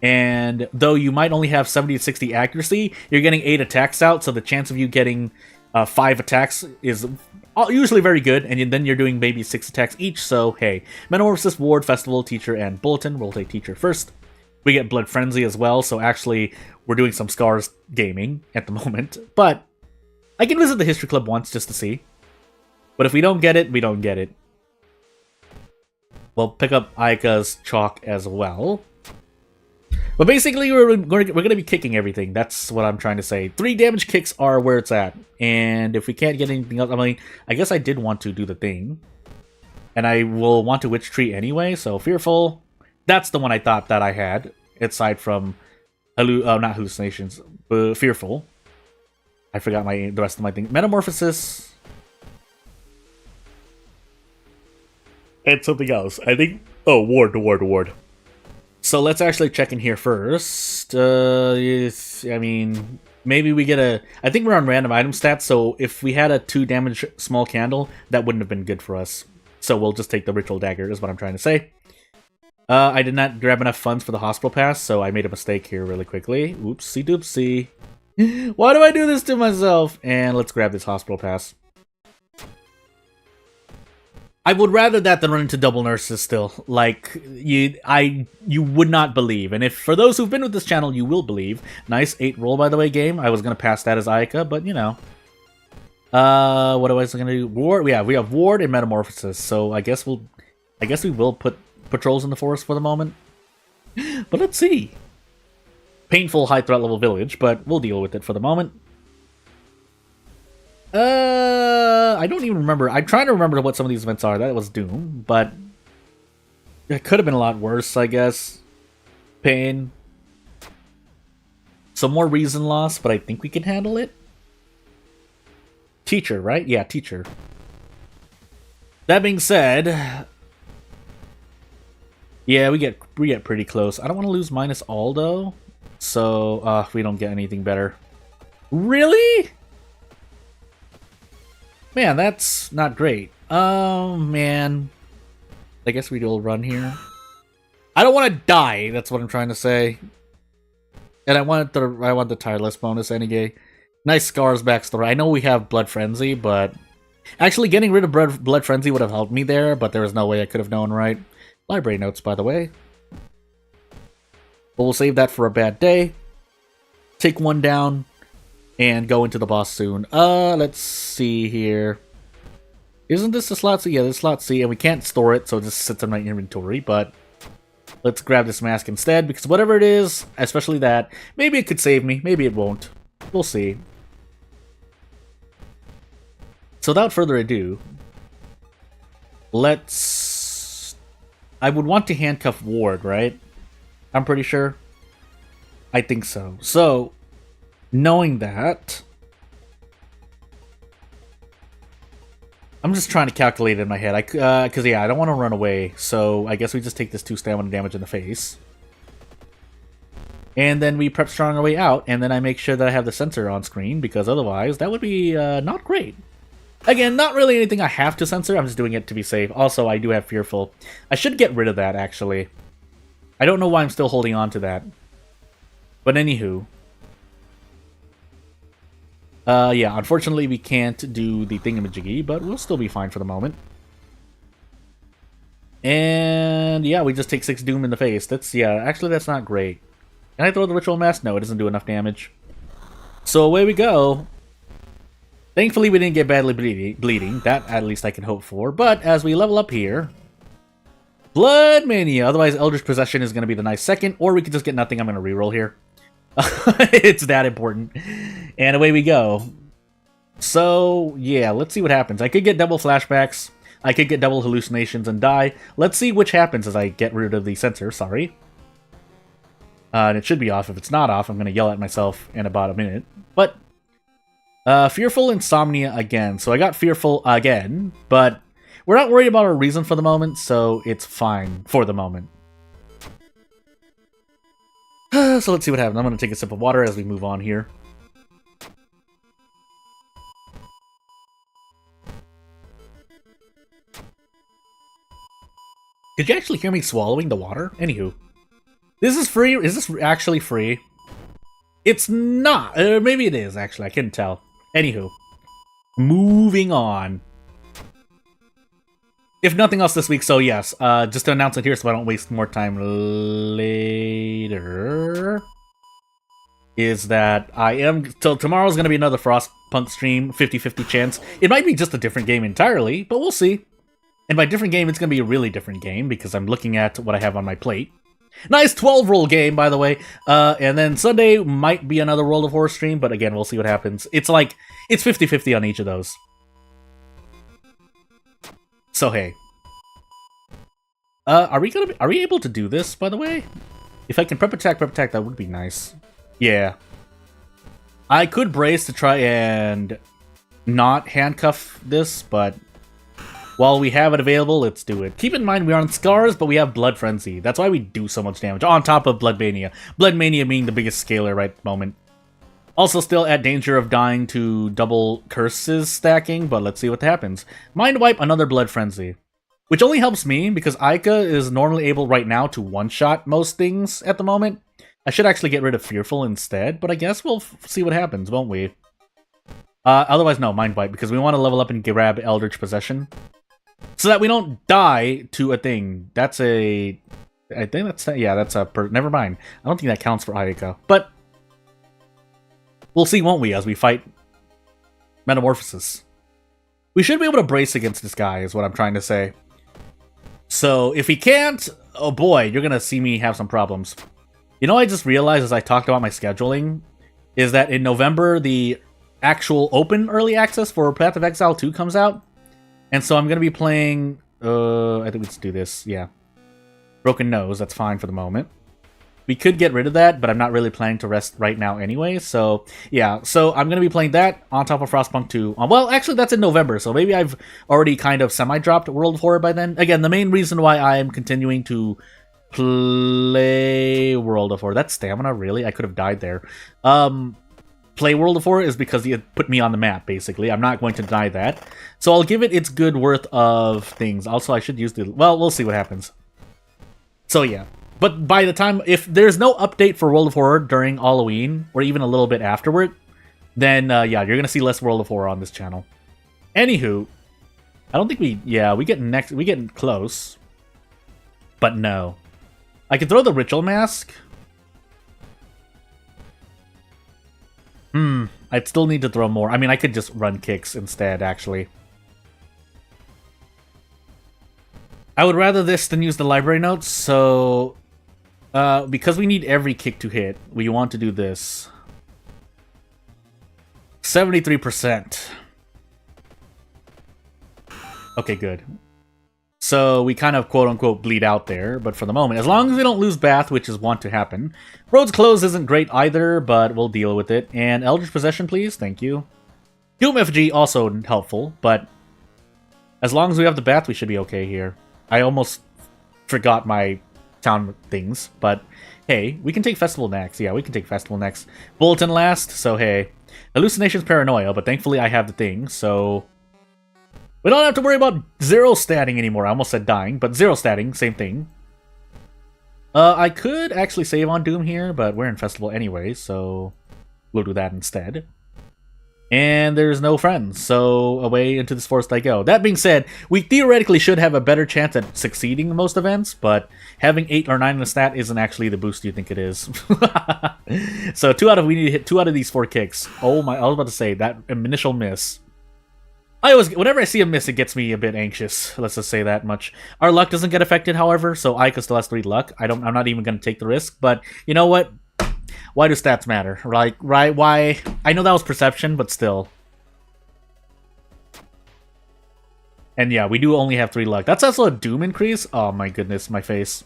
And though you might only have 70 to 60 accuracy, you're getting 8 attacks out, so the chance of you getting 5 attacks is usually very good, and then you're doing maybe 6 attacks each, so hey. Metamorphosis, Ward, Festival, Teacher, and Bulletin. We'll take Teacher first. We get Blood Frenzy as well, so actually we're doing some Scars gaming at the moment. But I can visit the History Club once just to see. But if we don't get it, we don't get it. We'll pick up Ayaka's chalk as well. But basically, we're going to be kicking everything. That's what I'm trying to say. 3 damage kicks are where it's at. And if we can't get anything else, I mean, I guess I did want to do the thing. And I will want to Witch Tree anyway, so Fearful. That's the one I thought that I had, aside from, not hallucinations, but Fearful. I forgot the rest of my thing. Metamorphosis. And something else. I think... Oh, Ward. So let's actually check in here first. I mean, maybe we get a... I think we're on random item stats, so if we had a 2 damage small candle, that wouldn't have been good for us. So we'll just take the Ritual Dagger, is what I'm trying to say. I did not grab enough funds for the hospital pass, so I made a mistake here really quickly. Oopsie doopsie. Why do I do this to myself? And let's grab this hospital pass. I would rather that than run into double nurses still. Like, you would not believe. And if for those who've been with this channel, you will believe. Nice 8 roll, by the way, game. I was going to pass that as Ayaka, but, you know. What was I going to do? Ward? Yeah, we have Ward and Metamorphosis. So I guess we will put patrols in the forest for the moment. But let's see. Painful high threat level village, but we'll deal with it for the moment. I don't even remember. I'm trying to remember what some of these events are. That was Doom, but it could have been a lot worse, I guess. Pain. Some more reason loss, but I think we can handle it. Teacher, right? Yeah, Teacher. That being said, yeah, we get pretty close. I don't want to lose minus all though, so we don't get anything better. Really? Man, that's not great. Oh, man. I guess we do a run here. I don't want to die, that's what I'm trying to say. And I want the tireless bonus anyway. Nice Scars backstory. I know we have Blood Frenzy, but... Actually, getting rid of Blood Frenzy would have helped me there, but there was no way I could have known, right? Library notes, by the way. But we'll save that for a bad day. Take 1 down. And go into the boss soon. Let's see here. Isn't this the slot C? Yeah, this is slot C, and we can't store it, so it just sits in my inventory, but let's grab this mask instead, because whatever it is, especially that, maybe it could save me, maybe it won't. We'll see. So without further ado, let's... I would want to handcuff Ward, right? I'm pretty sure. I think so. So... knowing that, I'm just trying to calculate it in my head. Because yeah, I don't want to run away. So I guess we just take this 2 stamina damage in the face, and then we prep strong our way out. And then I make sure that I have the sensor on screen, because otherwise that would be not great. Again, not really anything I have to censor. I'm just doing it to be safe. Also, I do have Fearful. I should get rid of that actually. I don't know why I'm still holding on to that. But anywho. Yeah, unfortunately we can't do the thingamajiggy, but we'll still be fine for the moment. And yeah, we just take 6 doom in the face. That's not great. Can I throw the Ritual Mask? No, it doesn't do enough damage. So away we go. Thankfully we didn't get badly bleeding. That at least I can hope for. But as we level up here, Blood Mania. Otherwise Eldritch Possession is going to be the nice second, or we could just get nothing. I'm going to reroll here. It's that important. And away we go. So, yeah, let's see what happens. I could get double flashbacks. I could get double hallucinations and die. Let's see which happens as I get rid of the sensor, sorry. And it should be off. If it's not off, I'm going to yell at myself in about a minute. But, fearful insomnia again. So I got fearful again, but we're not worried about our reason for the moment, so it's fine for the moment. So let's see what happens. I'm going to take a sip of water as we move on here. Did you actually hear me swallowing the water? Anywho. This is free? Is this actually free? It's not. Maybe it is, actually. I couldn't tell. Anywho. Moving on. If nothing else this week, so yes. Just to announce it here so I don't waste more time later. Is that I am... So tomorrow's going to be another Frostpunk stream. 50-50 chance. It might be just a different game entirely, but we'll see. And by different game, it's going to be a really different game because I'm looking at what I have on my plate. Nice 12-roll game, by the way. And then Sunday might be another World of Horror stream, but again, we'll see what happens. It's like, it's 50-50 on each of those. So, hey. Are we able to do this, by the way? If I can prep attack, that would be nice. Yeah. I could brace to try and not handcuff this, but... While we have it available, let's do it. Keep in mind we are on Scars, but we have Blood Frenzy. That's why we do so much damage, on top of Blood Mania. Blood Mania being the biggest scaler right at the moment. Also still at danger of dying to double curses stacking, but let's see what happens. Mind Wipe, another Blood Frenzy. Which only helps me, because Aika is normally able right now to one-shot most things at the moment. I should actually get rid of Fearful instead, but I guess we'll see what happens, won't we? Otherwise, no, Mind Wipe, because we want to level up and grab Eldritch Possession. So that we don't die to a thing. That's a... I think that's... Yeah, that's a... Never mind. I don't think that counts for Ayaka. But... We'll see, won't we, as we fight... Metamorphosis. We should be able to brace against this guy, is what I'm trying to say. So, if he can't... Oh boy, you're gonna see me have some problems. You know, I just realized as I talked about my scheduling... Is that in November, the actual open early access for Path of Exile 2 comes out. And so I'm going to be playing, I think let's do this, yeah. Broken Nose, that's fine for the moment. We could get rid of that, but I'm not really planning to rest right now anyway, so yeah. So I'm going to be playing that on top of Frostpunk 2. Well, actually that's in November, so maybe I've already kind of semi-dropped World of Horror by then. Again, the main reason why I am continuing to play World of Horror, that's stamina, really? I could have died there. Play World of Horror is because he had put me on the map, basically. I'm not going to deny that. So I'll give it its good worth of things. Also, I should use the... Well, we'll see what happens. So, yeah. But by the time... If there's no update for World of Horror during Halloween, or even a little bit afterward, then, yeah, you're going to see less World of Horror on this channel. Anywho, I don't think we... Yeah, we get close. But no. I could throw the Ritual Mask... I'd still need to throw more. I mean, I could just run kicks instead, actually. I would rather this than use the library notes, so... because we need every kick to hit, we want to do this. 73%. Okay, good. So we kind of quote-unquote bleed out there, but for the moment, as long as we don't lose Bath, which is want to happen. Roads Closed isn't great either, but we'll deal with it. And Eldritch Possession, please. Thank you. Doom FG, also helpful, but as long as we have the Bath, we should be okay here. I almost forgot my town things, but hey, we can take Festival next. Yeah, we can take Festival next. Bulletin last, so hey. Hallucinations, Paranoia, but thankfully I have the thing, so... We don't have to worry about zero statting anymore. I almost said dying, but zero statting, same thing. I could actually save on Doom here, but we're in Festival anyway, so we'll do that instead. And there's no friends, so away into this forest I go. That being said, we theoretically should have a better chance at succeeding in most events, but having 8 or 9 in the stat isn't actually the boost you think it is. So we need to hit 2 out of these 4 kicks. Oh my, I was about to say, that initial miss. Whenever I see a miss, it gets me a bit anxious. Let's just say that much. Our luck doesn't get affected, however, so Aika still has 3 luck. I'm not even going to take the risk, but you know what? Why do stats matter? Like, right? Why? I know that was perception, but still. And yeah, we do only have 3 luck. That's also a Doom increase. Oh my goodness, my face.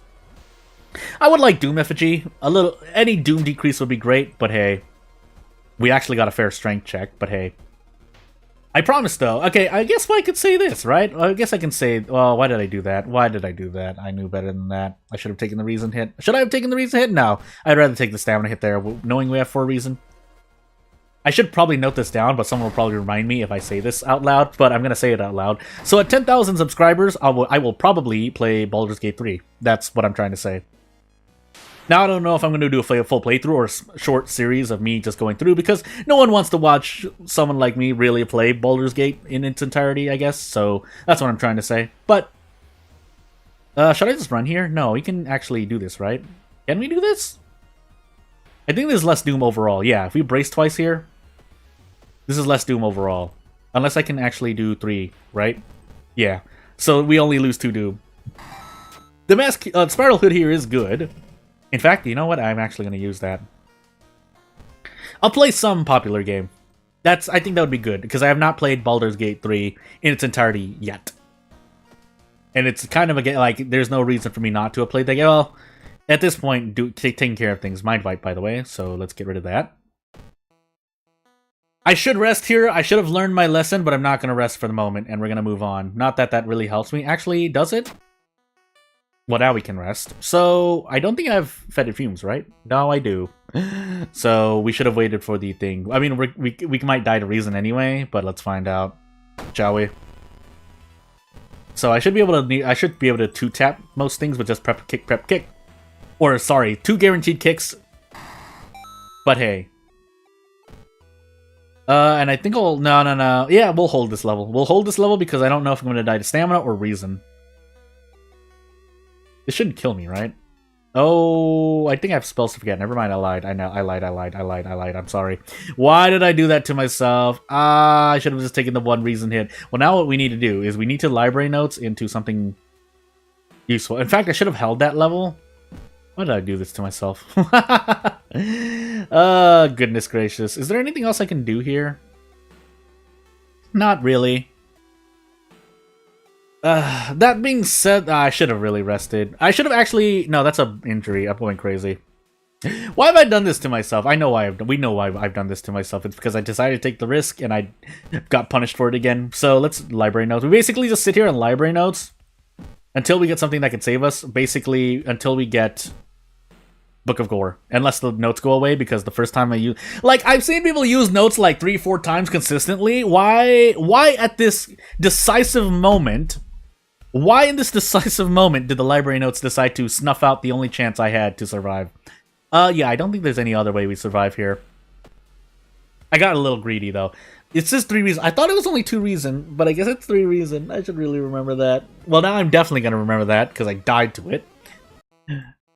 I would like Doom effigy. Any Doom decrease would be great, but hey. We actually got a fair strength check, but hey. I promise though. Okay, I guess I could say this, right? I guess I can say, well, why did I do that? Why did I do that? I knew better than that. I should have taken the reason hit. Should I have taken the reason hit? No. I'd rather take the stamina hit there, knowing we have 4 reason. I should probably note this down, but someone will probably remind me if I say this out loud, but I'm going to say it out loud. So at 10,000 subscribers, I will probably play Baldur's Gate 3. That's what I'm trying to say. Now, I don't know if I'm going to do a full playthrough or a short series of me just going through, because no one wants to watch someone like me really play Baldur's Gate in its entirety, I guess. So that's what I'm trying to say. But, should I just run here? No, we can actually do this, right? Can we do this? I think there's less Doom overall. Yeah, if we brace twice here, this is less Doom overall. Unless I can actually do 3, right? Yeah. So we only lose 2 Doom. The Spiral Hood here is good. In fact, you know what? I'm actually going to use that. I'll play some popular game. I think that would be good, because I have not played Baldur's Gate 3 in its entirety yet. And it's kind of a game, like, there's no reason for me not to have played that game. Well, at this point, taking care of things. Mind Wipe, by the way, so let's get rid of that. I should rest here. I should have learned my lesson, but I'm not going to rest for the moment, and we're going to move on. Not that that really helps me. Actually, does it? Well, now we can rest. So, I don't think I have fetid fumes, right? No, I do. So, we should have waited for the thing. I mean, we might die to reason anyway, but let's find out. Shall we? So, I should be able to 2-tap most things with just prep, kick. Or, sorry, 2 guaranteed kicks. But hey. And I think no. Yeah, we'll hold this level. We'll hold this level because I don't know if I'm going to die to stamina or reason. This shouldn't kill me, right? Oh, I think I have spells to forget. Never mind, I lied. I lied. I'm sorry. Why did I do that to myself? I should have just taken the 1 reason hit. Well, now what we need to do is we need to library notes into something useful. In fact, I should have held that level. Why did I do this to myself? Goodness gracious. Is there anything else I can do here? Not really. That being said, I should have really rested. I should have actually... No, that's an injury. I'm going crazy. Why have I done this to myself? I know why we know why I've done this to myself. It's because I decided to take the risk and I got punished for it again. So let's library notes. We basically just sit here and library notes until we get something that can save us. Basically, until we get Book of Gore. Unless the notes go away, because the first time I use... Like, I've seen people use notes like 3-4 times consistently. Why at this decisive moment... Why in this decisive moment did the library notes decide to snuff out the only chance I had to survive? Yeah, I don't think there's any other way we survive here. I got a little greedy, though. It says 3 reason. I thought it was only 2 reason, but I guess it's 3 reason. I should really remember that. Well, now I'm definitely going to remember that, because I died to it.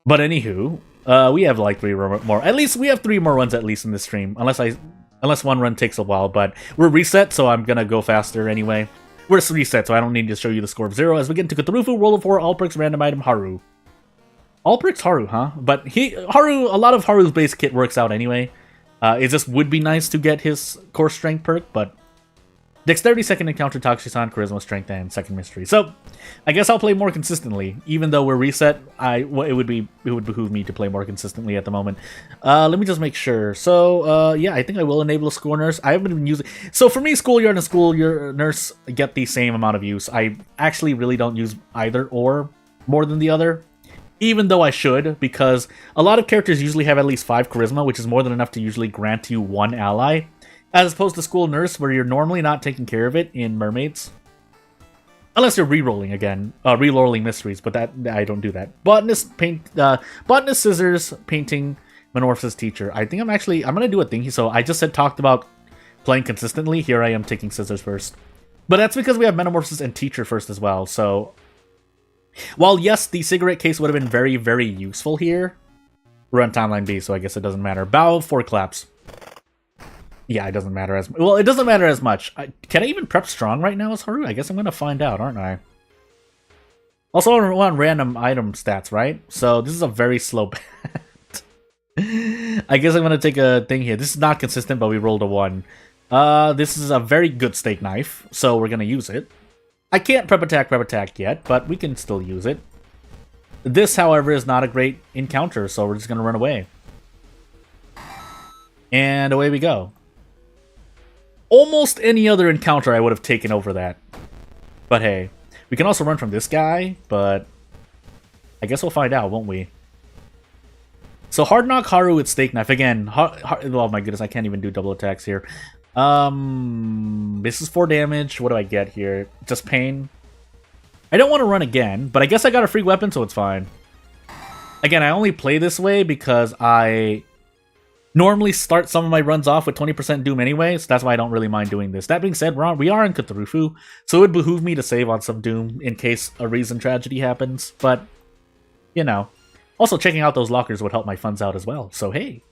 But anywho, we have like 3 more. At least we have 3 more runs at least in this stream. Unless one run takes a while, but we're reset, so I'm going to go faster anyway. We're reset, so I don't need to show you the score of 0. As we get into Cthulhu, roll of 4, all perks, random item, Haru. All perks Haru, huh? But Haru, a lot of Haru's base kit works out anyway. It just would be nice to get his core strength perk, but Dexterity, second encounter, Takushisan, Charisma, Strength, and second mystery. So, I guess I'll play more consistently. Even though we're reset, it would behoove me to play more consistently at the moment. Let me just make sure. So, yeah, I think I will enable a school nurse. I haven't been using... So for me, schoolyard and school nurse get the same amount of use. I actually really don't use either or more than the other. Even though I should, because a lot of characters usually have at least 5 charisma, which is more than enough to usually grant you 1 ally. As opposed to School Nurse, where you're normally not taking care of it in Mermaids. Unless you're re-rolling again. Re-rolling mysteries, but that I don't do that. Botanist, Botanist, Scissors, Painting, Metamorphosis, Teacher. I think I'm gonna do a thing. So I just talked about playing consistently. Here I am taking Scissors first. But that's because we have Metamorphosis and Teacher first as well, so... While, yes, the cigarette case would have been very, very useful here, we're on Timeline B, so I guess it doesn't matter. Bow, 4 claps. Yeah, it doesn't matter as... Well, it doesn't matter as much. Can I even prep strong right now as Haru? I guess I'm going to find out, aren't I? Also, I want random item stats, right? So, this is a very slow bet. I guess I'm going to take a thing here. This is not consistent, but we rolled a 1. This is a very good steak knife, so we're going to use it. I can't prep attack yet, but we can still use it. This, however, is not a great encounter, so we're just going to run away. And away we go. Almost any other encounter I would have taken over that. But hey, we can also run from this guy, but I guess we'll find out, won't we? So Hard Knock Haru with Steak Knife. Again, oh my goodness, I can't even do double attacks here. This is 4 damage. What do I get here? Just pain. I don't want to run again, but I guess I got a free weapon, so it's fine. Again, I only play this way because I normally start some of my runs off with 20% Doom anyway, so that's why I don't really mind doing this. That being said, we are in Cthulhu, so it would behoove me to save on some Doom in case a reason tragedy happens, but, you know. Also, checking out those lockers would help my funds out as well, so hey.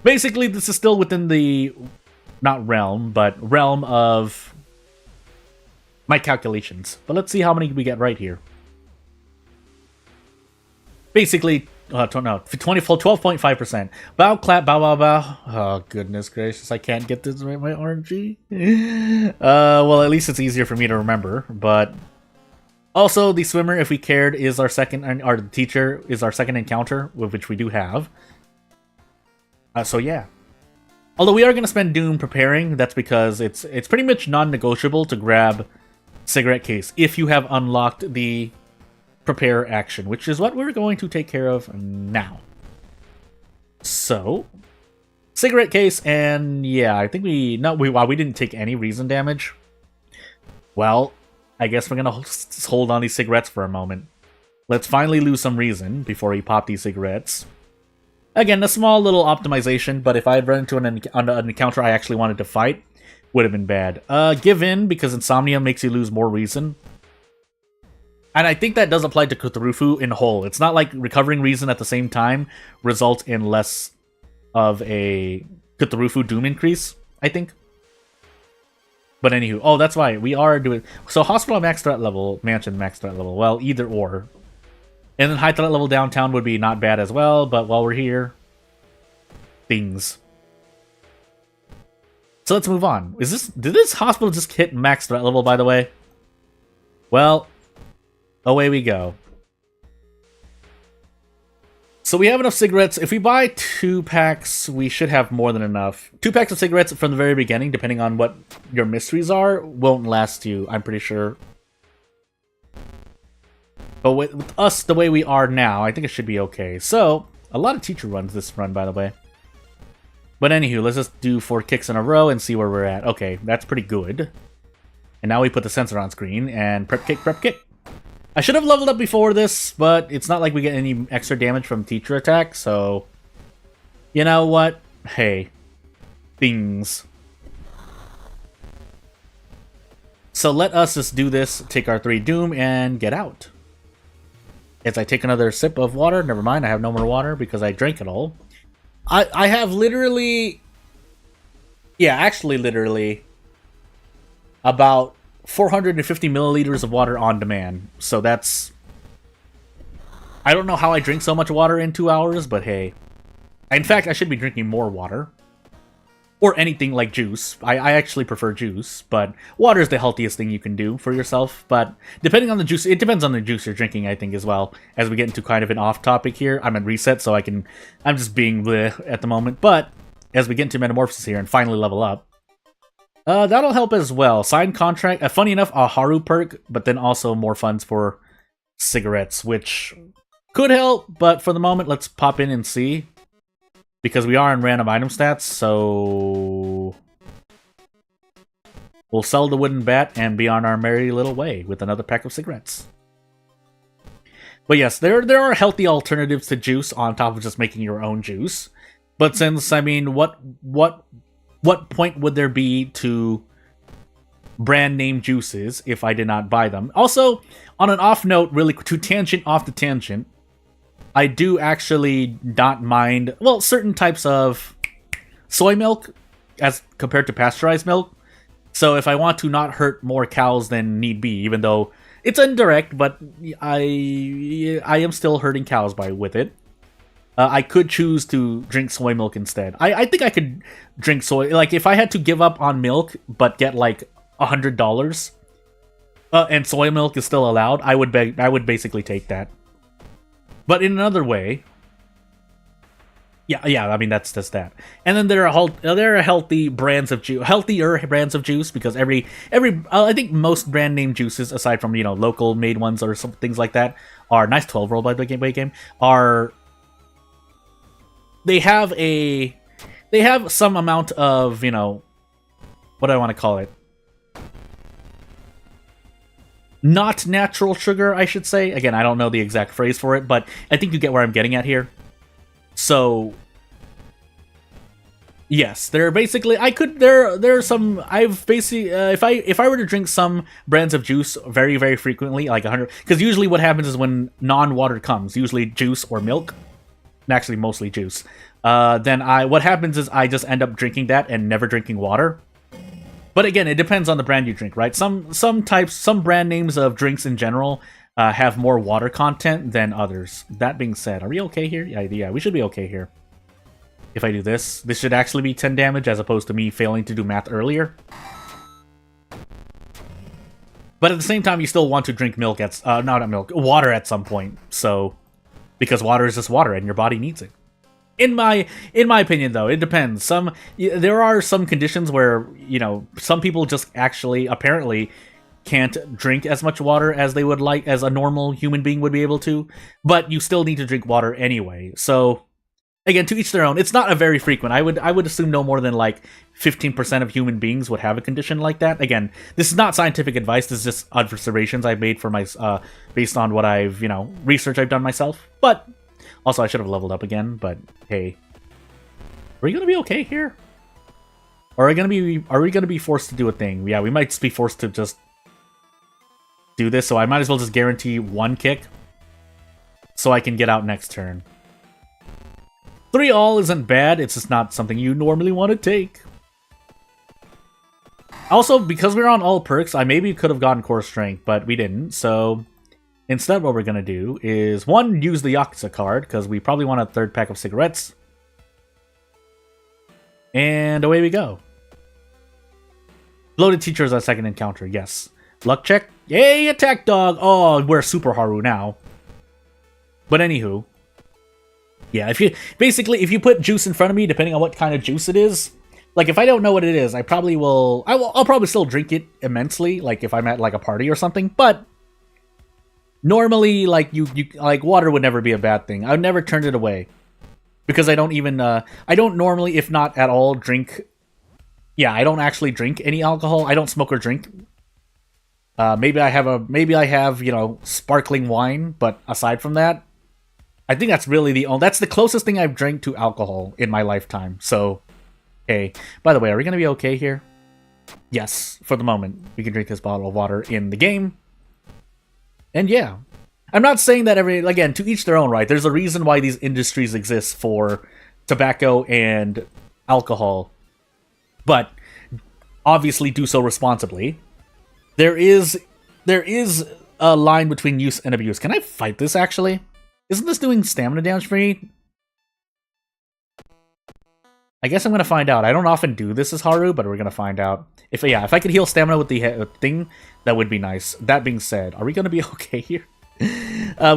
Basically, this is still within the, not realm, but realm of my calculations. But let's see how many we get right here. Basically, 12.5%. Bow, clap, bow, bow, bow. Oh, goodness gracious, I can't get this right, my RNG. Well, at least it's easier for me to remember, but... Also, the swimmer, if we cared, is our second, or the teacher is our second encounter, which we do have. So yeah. Although we are going to spend Doom preparing, that's because it's pretty much non-negotiable to grab Cigarette Case if you have unlocked the prepare action, which is what we're going to take care of now. So, Cigarette Case, and yeah, I think we didn't take any reason damage. Well, I guess we're gonna hold on these cigarettes for a moment. Let's finally lose some reason before we pop these cigarettes. Again, a small little optimization, but if I had run into an encounter I actually wanted to fight, would have been bad. Give in, because Insomnia makes you lose more reason. And I think that does apply to Cthulhu in whole. It's not like recovering reason at the same time results in less of a Cthulhu Doom increase, I think. But anywho, oh, that's why we are doing... So Hospital max threat level, Mansion max threat level, well, either or. And then high threat level downtown would be not bad as well, but while we're here... Things. So let's move on. Did this hospital just hit max threat level, by the way? Well, away we go. So we have enough cigarettes. If we buy 2 packs, we should have more than enough. 2 packs of cigarettes from the very beginning, depending on what your mysteries are, won't last you, I'm pretty sure. But with us the way we are now, I think it should be okay. So, a lot of teacher runs this run, by the way. But anywho, let's just do 4 kicks in a row and see where we're at. Okay, that's pretty good. And now we put the sensor on screen, and prep kick, prep kick. I should have leveled up before this, but it's not like we get any extra damage from teacher attack, so... You know what? Hey. Things. So let us just do this, take our 3 Doom, and get out. As I take another sip of water, never mind, I have no more water because I drank it all. I have literally... Yeah, actually literally... About 450 milliliters of water on demand. So that's... I don't know how I drink so much water in 2 hours, but hey. In fact, I should be drinking more water. Or anything like juice. I actually prefer juice, but water is the healthiest thing you can do for yourself. But depending on the juice, it depends on the juice you're drinking, I think, as well. As we get into kind of an off-topic here, I'm at reset, so I'm just being bleh at the moment. But as we get into Metamorphosis here and finally level up, that'll help as well. Signed contract, funny enough, a Haru perk, but then also more funds for cigarettes, which could help, but for the moment, let's pop in and see. Because we are in random item stats, so... We'll sell the wooden bat and be on our merry little way with another pack of cigarettes. But yes, there are healthy alternatives to juice on top of just making your own juice. But since, I mean, what point would there be to brand name juices if I did not buy them? Also, on an off note, really to tangent off the tangent, I do actually not mind, well, certain types of soy milk as compared to pasteurized milk. So if I want to not hurt more cows than need be, even though it's indirect, but I am still hurting cows with it. I could choose to drink soy milk instead. I think I could drink soy, like if I had to give up on milk but get like $100 and soy milk is still allowed, I would basically take that. But in another way, yeah, I mean that's just that. And then there are healthy brands of healthier brands of juice, because every I think most brand name juices, aside from local made ones or some things like that, are nice 12-roll by the game are they have some amount of what do I want to call it? Not natural sugar, I should say. Again, I don't know the exact phrase for it, but I think you get where I'm getting at here. So, yes, there are basically there are some. I've basically if I were to drink some brands of juice very very frequently, like 100, because usually what happens is when non-water comes, usually juice or milk, and actually mostly juice. Then what happens is I just end up drinking that and never drinking water. But again, it depends on the brand you drink, right? Some brand names of drinks in general have more water content than others. That being said, are we okay here? Yeah, we should be okay here. If I do this should actually be 10 damage as opposed to me failing to do math earlier. But at the same time, you still want to drink milk water at some point. So, because water is just water and your body needs it. In my opinion, though, it depends. There are some conditions where some people just actually apparently can't drink as much water as they would like, as a normal human being would be able to. But you still need to drink water anyway. So again, to each their own. It's not a very frequent. I would assume no more than like 15% of human beings would have a condition like that. Again, this is not scientific advice. This is just observations I've made for my based on what I've research I've done myself. But also, I should have leveled up again, but hey. Are we gonna be okay here? Or are we gonna be forced to do a thing? Yeah, we might be forced to just do this, so I might as well just guarantee one kick so I can get out next turn. 3 all isn't bad, it's just not something you normally want to take. Also, because we're on all perks, I maybe could have gotten core strength, but we didn't, so instead, what we're going to do is, 1, use the Yakuza card, because we probably want a 3rd pack of cigarettes. And away we go. Bloated teacher is our 2nd encounter, yes. Luck check. Yay, attack dog! Oh, we're Super Haru now. But anywho. Yeah, if you put juice in front of me, depending on what kind of juice it is, like if I don't know what it is, I'll probably still drink it immensely, like if I'm at like a party or something, but normally, like like water would never be a bad thing. I would never turn it away, because I don't even I don't normally, if not at all, drink. Yeah, I don't actually drink any alcohol. I don't smoke or drink. Maybe I have sparkling wine, but aside from that, I think that's really that's the closest thing I've drank to alcohol in my lifetime. So, hey, by the way, are we gonna be okay here? Yes, for the moment, we can drink this bottle of water in the game. And yeah, I'm not saying that again, to each their own, right? There's a reason why these industries exist for tobacco and alcohol, but obviously do so responsibly. There is a line between use and abuse. Can I fight this, actually? Isn't this doing stamina damage for me? I guess I'm going to find out. I don't often do this as Haru, but we're going to find out. If I could heal stamina with the thing, that would be nice. That being said, are we going to be okay here?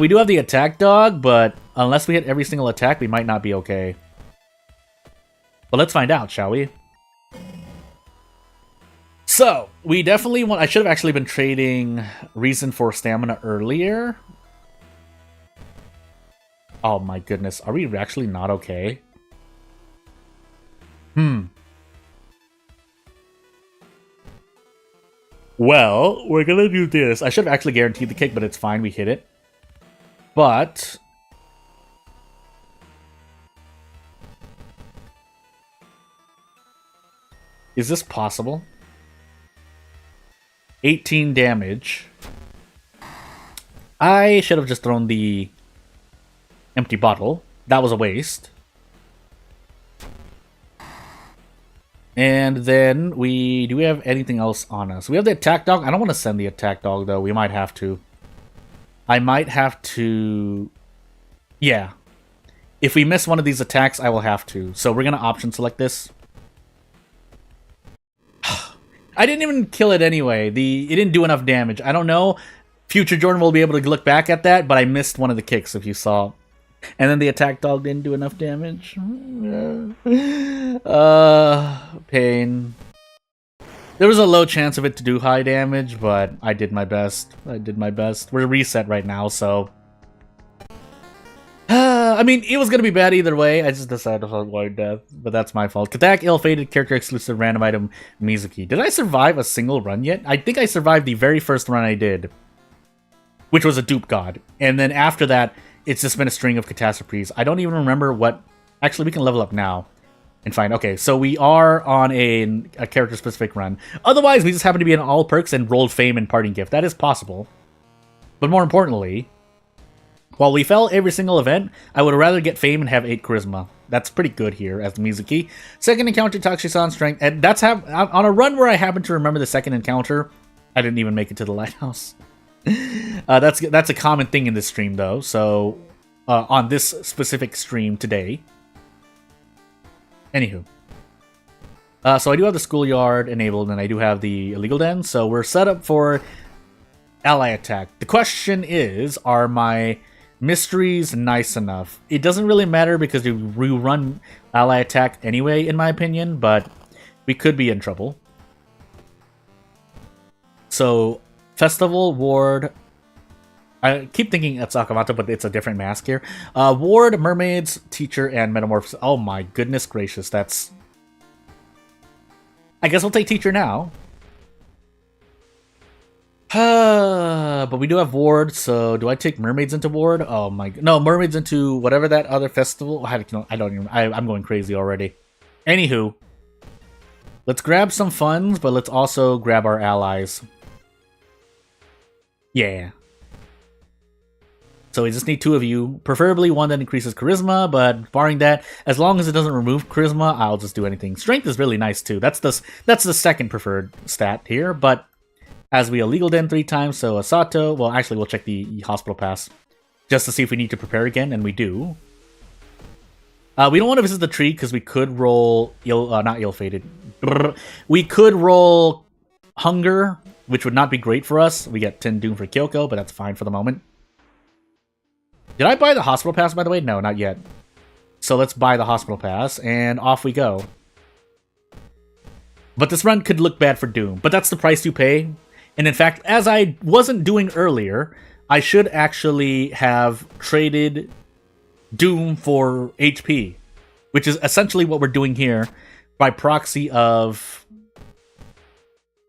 We do have the attack dog, but unless we hit every single attack, we might not be okay. But let's find out, shall we? So, we definitely want... I should have actually been trading Reason for stamina earlier. Oh my goodness, are we actually not okay? Well, we're gonna do this. I should have actually guaranteed the kick, but it's fine, we hit it. But... is this possible? 18 damage. I should have just thrown the empty bottle. That was a waste. And then do we have anything else on us? We have the attack dog. I don't want to send the attack dog, though. We might have to. I might have to... yeah. If we miss one of these attacks, I will have to. So we're going to option select this. I didn't even kill it anyway. It didn't do enough damage. I don't know. Future Jordan will be able to look back at that, but I missed one of the kicks if you saw. And then the attack dog didn't do enough damage. Pain. There was a low chance of it to do high damage, but I did my best. We're reset right now, so... I mean, it was gonna be bad either way. I just decided to avoid death, but that's my fault. Katak, ill-fated, character exclusive, random item, Mizuki. Did I survive a single run yet? I think I survived the very first run I did, which was a dupe god. And then after that, it's just been a string of catastrophes. I don't even remember what... Actually, we can level up now and find... Okay, so we are on a character-specific run. Otherwise, we just happen to be in all perks and rolled fame and parting gift. That is possible. But more importantly... While we fell every single event, I would rather get fame and have 8 charisma. That's pretty good here as Mizuki. Second encounter, Takshisan strength, and that's on a run where I happen to remember the second encounter. I didn't even make it to the lighthouse. That's a common thing in this stream though. So on this specific stream today. Anywho, so I do have the schoolyard enabled, and I do have the illegal den. So we're set up for ally attack. The question is, are my mysteries nice enough? It doesn't really matter because we run ally attack anyway, in my opinion, but we could be in trouble. So, Festival, Ward... I keep thinking it's Sakamoto, but it's a different mask here. Ward, Mermaids, Teacher, and Metamorphosis. Oh my goodness gracious, that's... I guess we'll take Teacher now. But we do have Ward, so do I take Mermaids into Ward? Oh my... No, Mermaids into whatever that other festival... I don't even... I'm going crazy already. Anywho. Let's grab some funds, but let's also grab our allies. Yeah. So we just need 2 of you. Preferably one that increases charisma, but barring that, as long as it doesn't remove charisma, I'll just do anything. Strength is really nice too. That's the second preferred stat here, but... As we illegal den 3 times, so Asato... Well, actually, we'll check the hospital pass. Just to see if we need to prepare again, and we do. We don't want to visit the tree, because we could roll... not ill-fated. We could roll Hunger, which would not be great for us. We get 10 Doom for Kyoko, but that's fine for the moment. Did I buy the hospital pass, by the way? No, not yet. So let's buy the hospital pass, and off we go. But this run could look bad for Doom, but that's the price you pay. And in fact, as I wasn't doing earlier, I should actually have traded Doom for HP, which is essentially what we're doing here by proxy of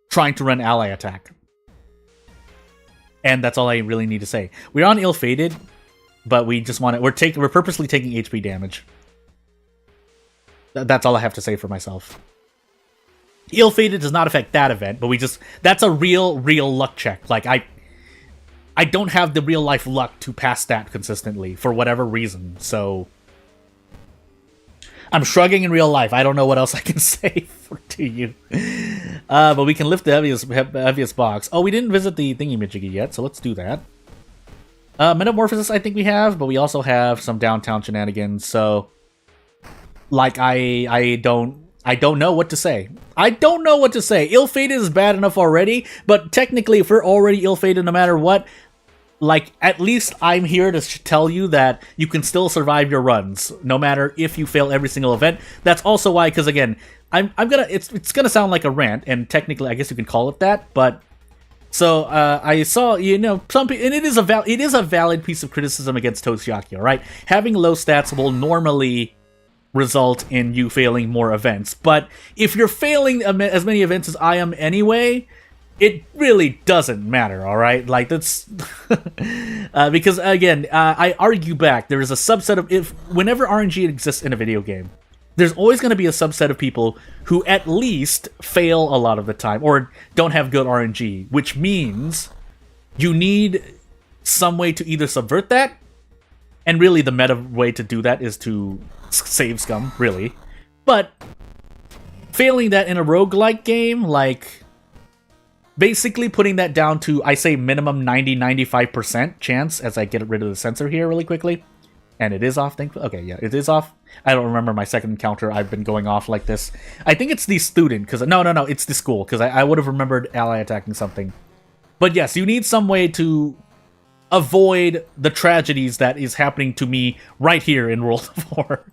trying to run ally attack. And that's all I really need to say. We're on ill-fated, but we just want to... We're purposely taking HP damage. That's all I have to say for myself. Ill-fated does not affect that event, but that's a real luck check. Like, I don't have the real-life luck to pass that consistently, for whatever reason, so... I'm shrugging in real life. I don't know what else I can say to you. But we can lift the heaviest box. Oh, we didn't visit the thingy-majiggy yet, so let's do that. Metamorphosis I think we have, but we also have some downtown shenanigans, so... Like, I don't know what to say. I don't know what to say. Ill-fated is bad enough already, but technically, if we're already ill-fated no matter what, like, at least I'm here to tell you that you can still survive your runs, no matter if you fail every single event. That's also why, because again, it's gonna sound like a rant, and technically, I guess you can call it that, but... So, I saw, some people, and it is a valid piece of criticism against Toshiaki, alright? Having low stats will normally result in you failing more events. But if you're failing as many events as I am anyway, it really doesn't matter, alright? Like, that's... because, again, I argue back. There is a subset of... Whenever RNG exists in a video game, there's always going to be a subset of people who at least fail a lot of the time, or don't have good RNG, which means you need some way to either subvert that, and really the meta way to do that is to save scum, really. But failing that in a roguelike game, like, basically putting that down to, I say, minimum 90-95% chance, as I get rid of the sensor here really quickly, And it is off, thankfully. Okay, yeah, it is off. I don't remember my second encounter. I've been going off like this. I think it's the student, because... No, it's the school, because I would have remembered ally attacking something. But yes, you need some way to avoid the tragedies that is happening to me right here in World of War.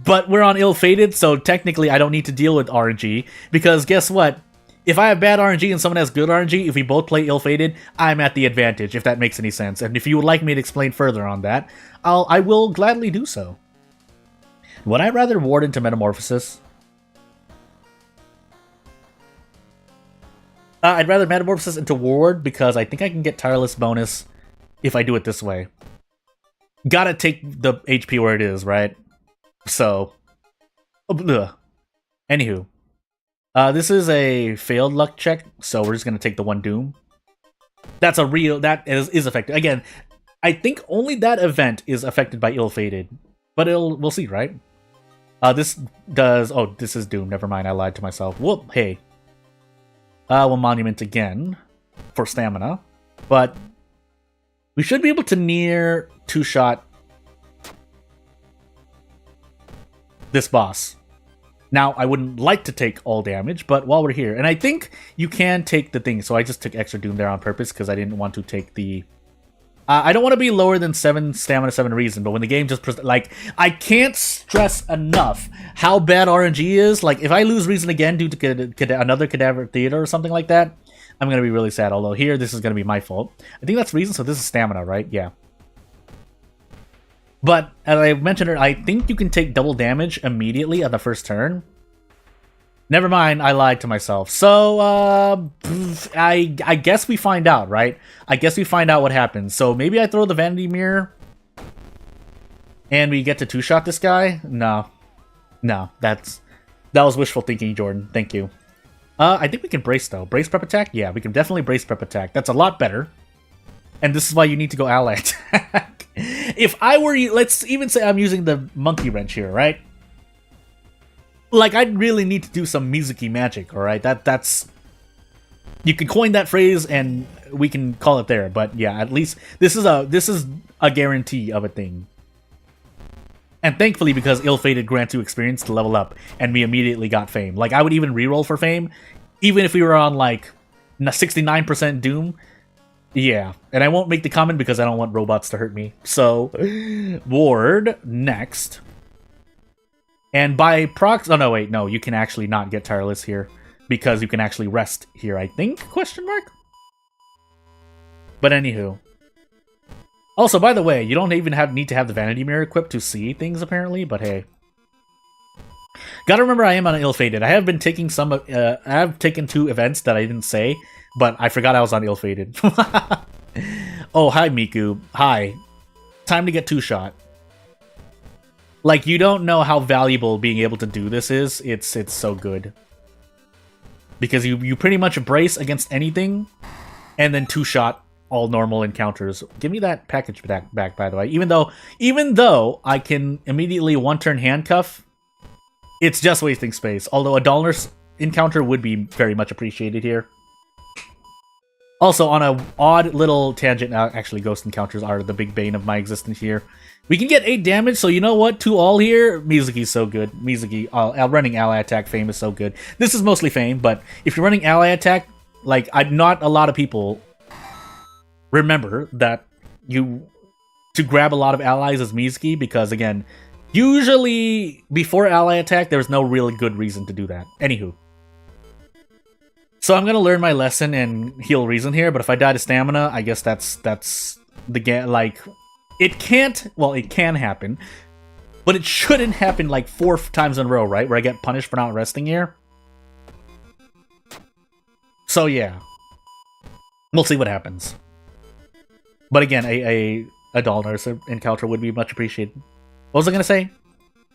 But we're on ill-fated, so technically I don't need to deal with RNG, because guess what? If I have bad RNG and someone has good RNG, if we both play ill-fated, I'm at the advantage, if that makes any sense. And if you would like me to explain further on that, I will gladly do so. Would I rather ward into Metamorphosis? I'd rather Metamorphosis into Ward, because I think I can get Tireless bonus if I do it this way. Gotta take the HP where it is, right? So... Anywho. This is a failed luck check, so we're just gonna take the 1 Doom. That is affected. Again, I think only that event is affected by ill-fated. But we'll see, right? This does... Oh, this is Doom. Never mind, I lied to myself. Whoop, hey. We'll Monument again for stamina. But we should be able to near 2-shot this boss. Now, I wouldn't like to take all damage, but while we're here... And I think you can take the thing, so I just took extra Doom there on purpose, because I didn't want to take the... I don't want to be lower than 7 stamina, 7 reason, but when the game just... Like, I can't stress enough how bad RNG is. Like, if I lose reason again due to another Cadaver Theater or something like that, I'm going to be really sad. Although here, this is going to be my fault. I think that's reason, so this is stamina, right? Yeah. But, as I mentioned, I think you can take double damage immediately on the first turn. Never mind, I lied to myself. So, I guess we find out, right? I guess we find out what happens. So, maybe I throw the Vanity Mirror and we get to 2-shot this guy? No. No, that was wishful thinking, Jordan. Thank you. I think we can brace, though. Brace prep attack? Yeah, we can definitely brace prep attack. That's a lot better. And this is why you need to go ally attack. If I were you, let's even say I'm using the monkey wrench here, right? Like, I'd really need to do some Mizuki magic, alright? That's... You can coin that phrase and we can call it there, but yeah, at least this is a guarantee of a thing. And thankfully, because ill-fated grants you experience to level up, and we immediately got fame. Like, I would even reroll for fame, even if we were on, like, 69% Doom. Yeah, and I won't make the comment because I don't want robots to hurt me. So, Ward, next. And by prox... Oh, no, wait, no, you can actually not get Tireless here. Because you can actually rest here, I think? Question mark? But anywho. Also, by the way, you don't even need to have the Vanity Mirror equipped to see things, apparently, but hey. Gotta remember I am on ill-fated. I have been taking some... I have taken 2 events that I didn't say, but I forgot I was on ill-fated. Oh, hi, Miku. Hi. Time to get 2-shot. Like, you don't know how valuable being able to do this is. It's so good. Because you pretty much brace against anything, and then 2-shot all normal encounters. Give me that package back, by the way. Even though I can immediately 1-turn handcuff, it's just wasting space. Although a Dahlner's encounter would be very much appreciated here. Also, on a odd little tangent, actually, ghost encounters are the big bane of my existence here. We can get 8 damage, so you know what? 2 all here. Mizuki's so good. Mizuki, running ally attack fame is so good. This is mostly fame, but if you're running ally attack, like, not a lot of people remember that to grab a lot of allies is Mizuki, because, again, usually before ally attack, there's no really good reason to do that. Anywho. So I'm gonna learn my lesson and heal reason here, but if I die to stamina, I guess that's the game. Like, it can happen, but it shouldn't happen like 4 times in a row, right? Where I get punished for not resting here. So yeah, we'll see what happens. But again, a Dahlner's encounter would be much appreciated. What was I gonna say?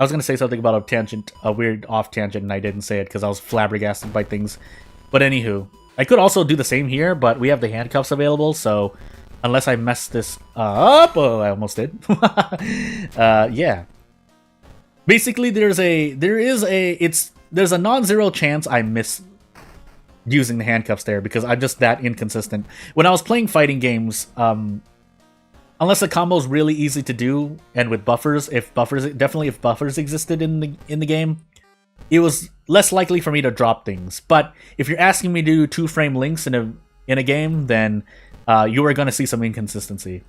I was gonna say something about a weird off tangent, and I didn't say it because I was flabbergasted by things. But anywho, I could also do the same here, but we have the handcuffs available, so unless I mess this up, oh, I almost did. Yeah. Basically, there's a non-zero chance I miss using the handcuffs there because I'm just that inconsistent. When I was playing fighting games, unless the combo's really easy to do, and with buffers, if buffers existed in the game, it was less likely for me to drop things. But if you're asking me to do 2-frame links in a game, then you are going to see some inconsistency.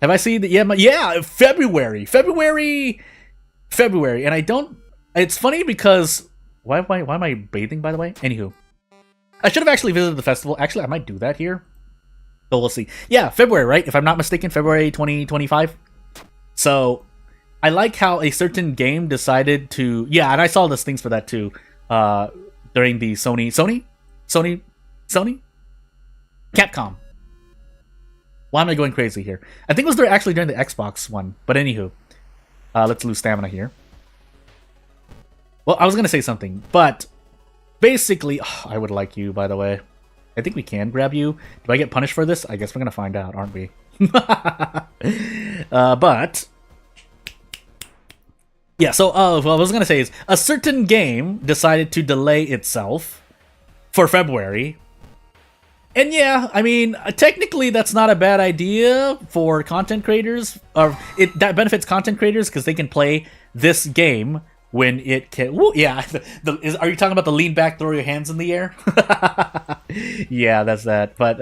Have I seen that? Yeah, February, and I don't. It's funny because why am I bathing, by the way? Anywho, I should have actually visited the festival. Actually, I might do that here. So we'll see. Yeah, February, right? If I'm not mistaken, February 2025. So I like how a certain game decided to. Yeah, and I saw those things for that too. During the Sony, Capcom. Why am I going crazy here? I think it was actually during the Xbox one. But anywho, let's lose stamina here. Well, I was gonna say something, but basically, I would like you, by the way. I think we can grab you. Do I get punished for this? I guess we're gonna find out, aren't we? But yeah. So, what I was gonna say is a certain game decided to delay itself for February. And yeah, I mean, technically that's not a bad idea for content creators. That benefits content creators because they can play this game when it can. Woo, yeah, are you talking about the lean back, throw your hands in the air? Yeah, that's that. But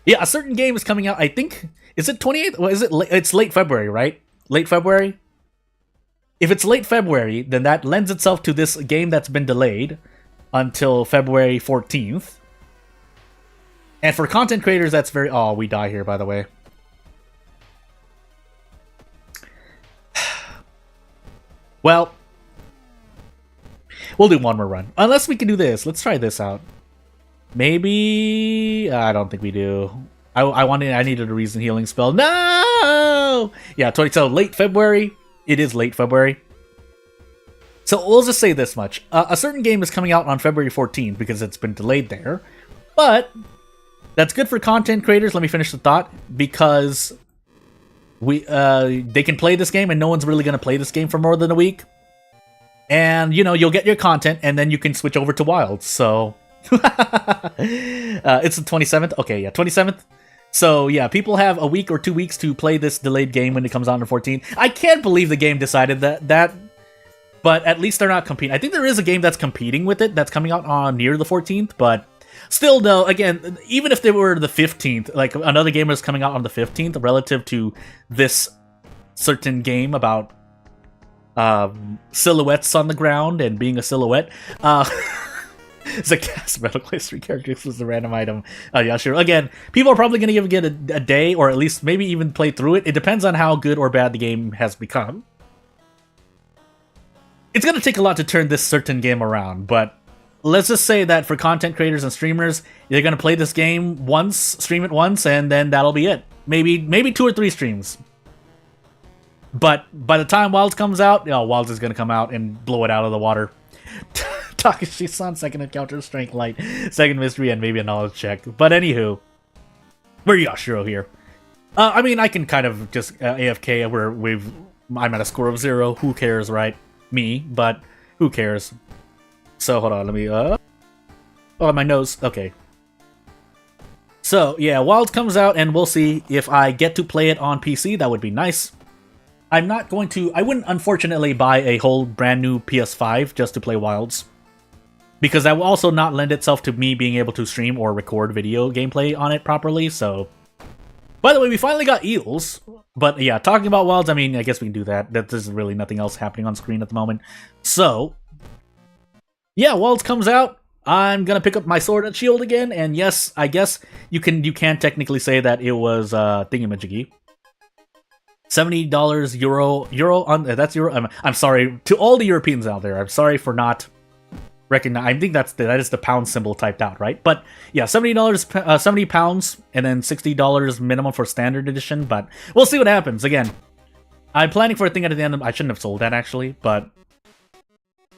yeah, a certain game is coming out. I think is it 28th? Well, is it? It's late February, right? Late February. If it's late February, then that lends itself to this game that's been delayed until February 14th. And for content creators, that's very... Oh, we die here, by the way. Well, we'll do one more run. Unless we can do this. Let's try this out. Maybe... I don't think we do. I needed a reason healing spell. No! Yeah, so late February. It is late February. So we'll just say this much. A certain game is coming out on February 14th because it's been delayed there. But... that's good for content creators. Let me finish the thought, because they can play this game, and no one's really going to play this game for more than a week. And you know, you'll get your content, and then you can switch over to Wilds. So it's the 27th. Okay, yeah, 27th. So yeah, people have a week or 2 weeks to play this delayed game when it comes out on the 14th. I can't believe the game decided that. But at least they're not competing. I think there is a game that's competing with it that's coming out on near the 14th, but. Still, though, again, even if they were the 15th, like another game is coming out on the 15th, relative to this certain game about silhouettes on the ground and being a silhouette. It's a cast medical history characteristics is a random item. Yeah, sure. Again, people are probably going to give it a day, or at least maybe even play through it. It depends on how good or bad the game has become. It's going to take a lot to turn this certain game around, but let's just say that for content creators and streamers, they're going to play this game once, stream it once, and then that'll be it. Maybe 2 or 3 streams. But by the time Wilds comes out, Wilds is going to come out and blow it out of the water. Takashi-san, second encounter, strength light, second mystery, and maybe a knowledge check. But anywho, we're Yashiro here. I mean, I can kind of just AFK where I'm at a score of 0. Who cares, right? Me, but who cares? So, hold on, let me, oh, my nose, okay. So, yeah, Wilds comes out, and we'll see if I get to play it on PC. That would be nice. I wouldn't, unfortunately, buy a whole brand new PS5 just to play Wilds. Because that will also not lend itself to me being able to stream or record video gameplay on it properly, so... By the way, we finally got eels. But, yeah, talking about Wilds, I mean, I guess we can do that. There's really nothing else happening on screen at the moment. So... yeah, Wilds comes out. I'm gonna pick up my sword and shield again, and yes, I guess you can technically say that it was thingamajiggy. $70 euro on that's euro. I'm sorry to all the Europeans out there. I'm sorry for not recognizing. I think that is the pound symbol typed out, right? But yeah, $70, 70 pounds, and then $60 minimum for standard edition. But we'll see what happens. Again, I'm planning for a thing at the end. I shouldn't have sold that actually, but.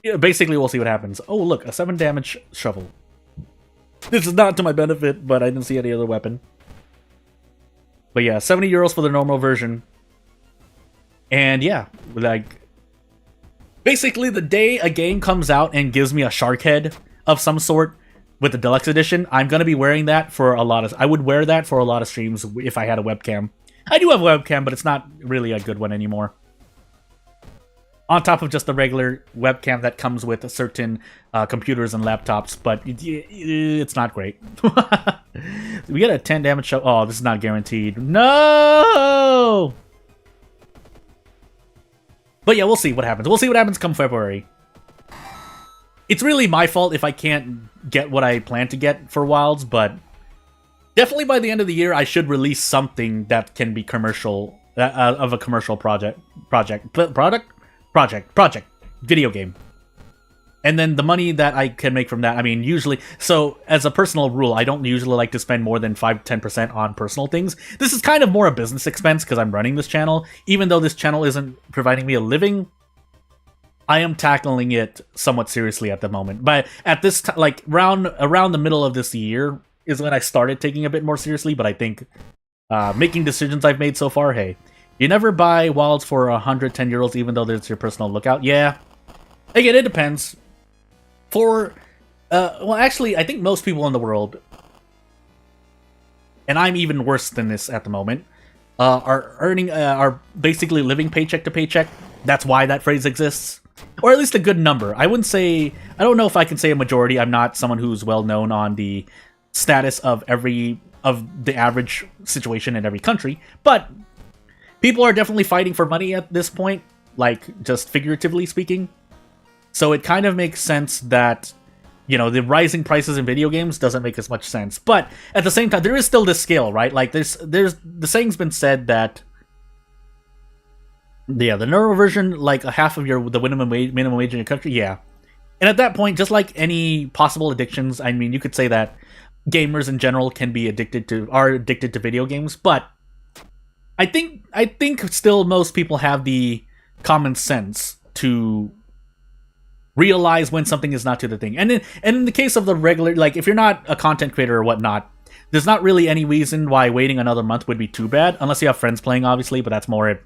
Yeah, basically, we'll see what happens. Oh, look, a 7 damage shovel. This is not to my benefit, but I didn't see any other weapon. But yeah, 70 euros for the normal version. And yeah, like... basically, the day a game comes out and gives me a shark head of some sort, with the deluxe edition. I'm gonna be wearing that for a lot of. I would wear that for a lot of streams if I had a webcam. I do have a webcam, but it's not really a good one anymore. On top of just the regular webcam that comes with certain computers and laptops, but it's not great. We get a 10 damage show. Oh, this is not guaranteed. No! But yeah, we'll see what happens. We'll see what happens come February. It's really my fault if I can't get what I plan to get for Wilds, but definitely by the end of the year, I should release something that can be commercial, of a commercial project, video game. And then the money that I can make from that, I mean, usually, so as a personal rule, I don't usually like to spend more than 5-10% on personal things. This is kind of more a business expense because I'm running this channel. Even though this channel isn't providing me a living, I am tackling it somewhat seriously at the moment. But at this time, like around the middle of this year is when I started taking it a bit more seriously. But I think making decisions I've made so far, hey, you never buy Wilds for 110 euros, even though there's your personal lookout. Yeah, again, it depends. Well, actually, I think most people in the world, and I'm even worse than this at the moment, are basically living paycheck to paycheck. That's why that phrase exists, or at least a good number. I wouldn't say. I don't know if I can say a majority. I'm not someone who's well known on the status of the average situation in every country, but people are definitely fighting for money at this point, like just figuratively speaking. So it kind of makes sense that, you know, the rising prices in video games doesn't make as much sense. But at the same time, there is still this scale, right? Like there's the saying's been said that, yeah, the normal version, like a half of the minimum wage in your country, yeah. And at that point, just like any possible addictions, I mean, you could say that gamers in general are addicted to video games, but I think still most people have the common sense to realize when something is not to the thing. And in the case of the regular, like if you're not a content creator or whatnot, there's not really any reason why waiting another month would be too bad, unless you have friends playing, obviously. But that's more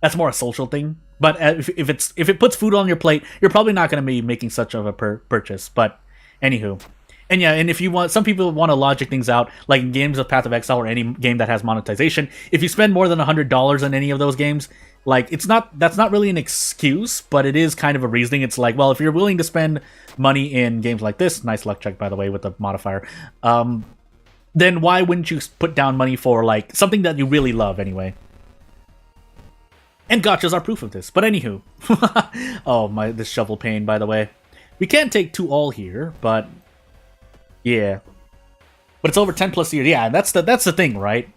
a social thing. But if it puts food on your plate, you're probably not going to be making such of a purchase. But anywho. And yeah, and if you want, some people want to logic things out, like in games of Path of Exile or any game that has monetization. If you spend more than $100 on any of those games, like that's not really an excuse, but it is kind of a reasoning. It's like, well, if you're willing to spend money in games like this, nice luck check by the way with the modifier, then why wouldn't you put down money for like something that you really love anyway? And gotchas are proof of this. But anywho, oh my, this shovel pain, by the way. We can't take 2 all here, but yeah, but it's over 10 plus years. Yeah, that's the thing, right?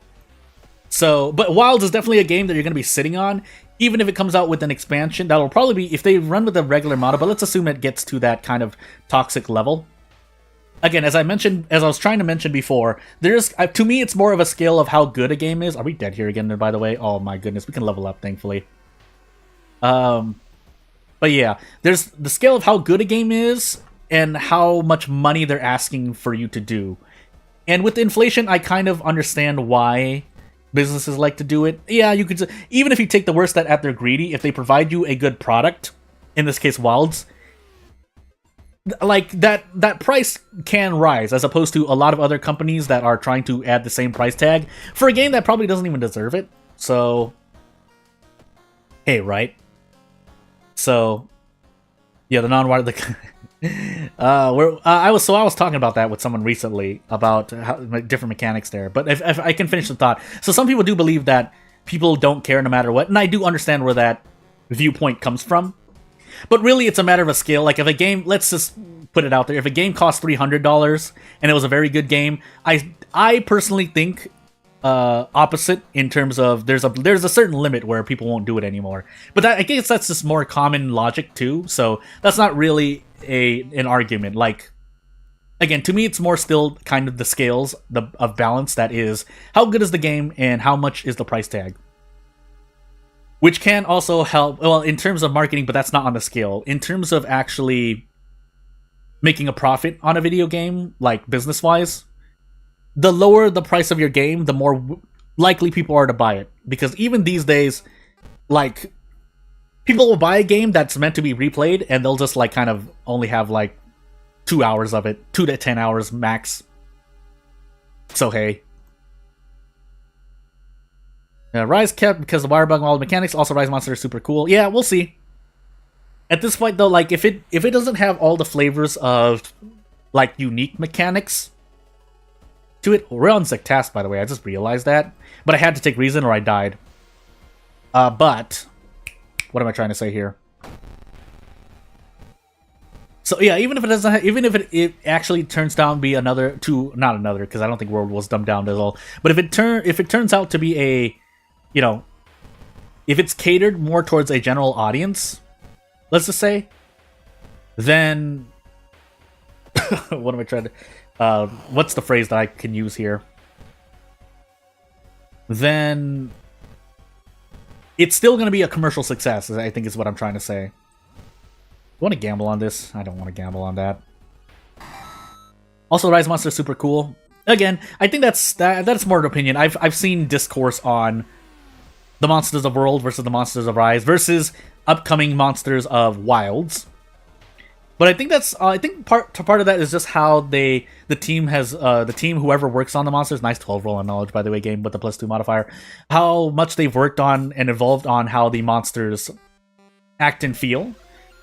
So, but Wilds is definitely a game that you're going to be sitting on, even if it comes out with an expansion. That'll probably be, if they run with a regular model, but let's assume it gets to that kind of toxic level. Again, as I was trying to mention before, there's, to me, it's more of a scale of how good a game is. Are we dead here again, by the way? Oh my goodness, we can level up, thankfully. But yeah, there's the scale of how good a game is and how much money they're asking for you to do. And with inflation, I kind of understand why businesses like to do it. Yeah, you could, even if you take the worst that they're greedy, if they provide you a good product, in this case Wilds, like that price can rise, as opposed to a lot of other companies that are trying to add the same price tag for a game that probably doesn't even deserve it. So, hey, right? So, yeah, the non-water, I was talking about that with someone recently about how, like, different mechanics there. But if I can finish the thought, so some people do believe that people don't care no matter what, and I do understand where that viewpoint comes from. But really, it's a matter of a scale. Like if a game, let's just put it out there, if a game costs $300 and it was a very good game, I personally think opposite in terms of there's a certain limit where people won't do it anymore. But I guess that's just more common logic too. So that's not really an argument. Like, again, to me, it's more still kind of the scales of balance. That is, how good is the game and how much is the price tag? Which can also help, well, in terms of marketing, but that's not on the scale. In terms of actually making a profit on a video game, like business-wise, the lower the price of your game, the more likely people are to buy it. Because even these days, like, people will buy a game that's meant to be replayed, and they'll just, like, kind of only have, like, 2 hours of it, 2 to 10 hours max. So hey. Rise kept because the wire bug and all the mechanics. Also, Rise monster is super cool. Yeah, we'll see. At this point, though, like if it doesn't have all the flavors of like unique mechanics to it, we're on Zectast, by the way. I just realized that, but I had to take reason or I died. But what am I trying to say here? So yeah, even if it doesn't, even if it actually turns down to be not another, because I don't think World was dumbed down at all. But if it turns out to be a, you know, if it's catered more towards a general audience, let's just say, then what am I trying to? What's the phrase that I can use here? Then it's still going to be a commercial success, I think is what I'm trying to say. You want to gamble on this? I don't want to gamble on that. Also, Rise Monster is super cool. Again, I think that's more an opinion. I've seen discourse on the monsters of World versus the monsters of Rise versus upcoming monsters of Wilds. But I think part of that is just how the team whoever works on the monsters, nice 12 roll on knowledge by the way, game with the +2 modifier, how much they've worked on and evolved on how the monsters act and feel.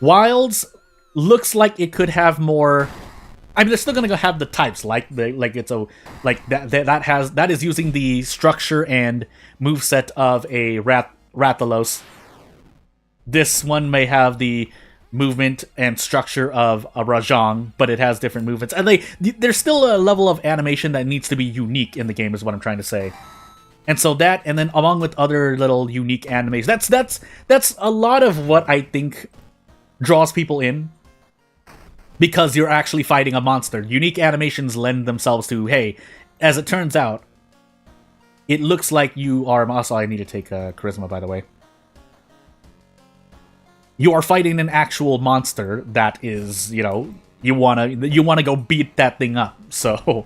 Wilds looks like it could have more. I mean, they're still gonna have the types that is using the structure and moveset of a Rathalos. This one may have the movement and structure of a Rajang, but it has different movements, and there's still a level of animation that needs to be unique in the game, is what I'm trying to say. And so that, and then along with other little unique animations, that's a lot of what I think draws people in, because you're actually fighting a monster. Unique animations lend themselves to, hey, as it turns out, it looks like you are. Also, I need to take charisma, by the way. You are fighting an actual monster that is, you know, you wanna go beat that thing up. So,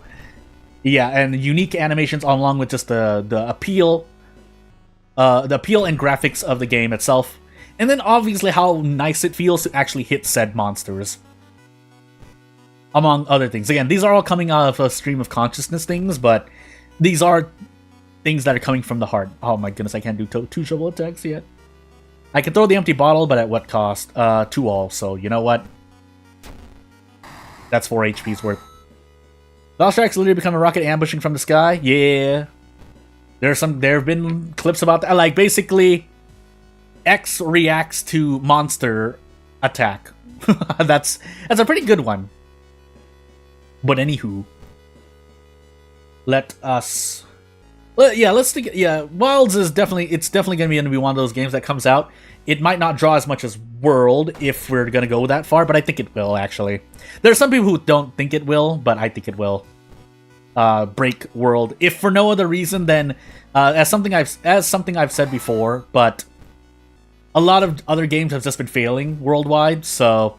yeah, and unique animations along with just the appeal and graphics of the game itself. And then obviously how nice it feels to actually hit said monsters. Among other things. Again, these are all coming out of a stream of consciousness things, but these are things that are coming from the heart. Oh my goodness, I can't do 2 shovel attacks yet. I can throw the empty bottle, but at what cost? 2 all, so you know what? That's 4 HP's worth. Valstrax literally become a rocket ambushing from the sky? Yeah. There have been clips about that. Like, basically, X reacts to monster attack. That's a pretty good one. But anywho, let us. Well, yeah, let's think. Yeah, Wilds is definitely going to be one of those games that comes out. It might not draw as much as World if we're going to go that far, but I think it will actually. There are some people who don't think it will, but I think it will break World, if for no other reason than as something I've said before. But a lot of other games have just been failing worldwide, so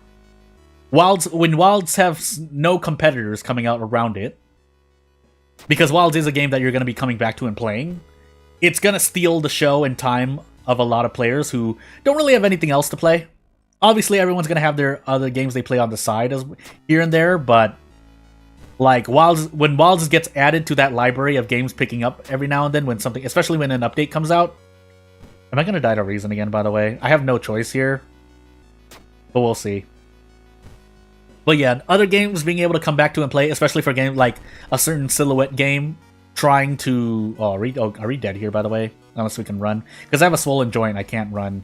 when Wilds have no competitors coming out around it, because Wilds is a game that you're going to be coming back to and playing, it's going to steal the show and time of a lot of players who don't really have anything else to play. Obviously, everyone's going to have their other games they play on the side as here and there, but like when Wilds gets added to that library of games picking up every now and then, when something, especially when an update comes out. Am I going to die to Reason again, by the way? I have no choice here, but we'll see. But yeah, other games being able to come back to and play, especially for a game like a certain silhouette game, trying to... are we dead here, by the way? Unless we can run. Because I have a swollen joint, I can't run.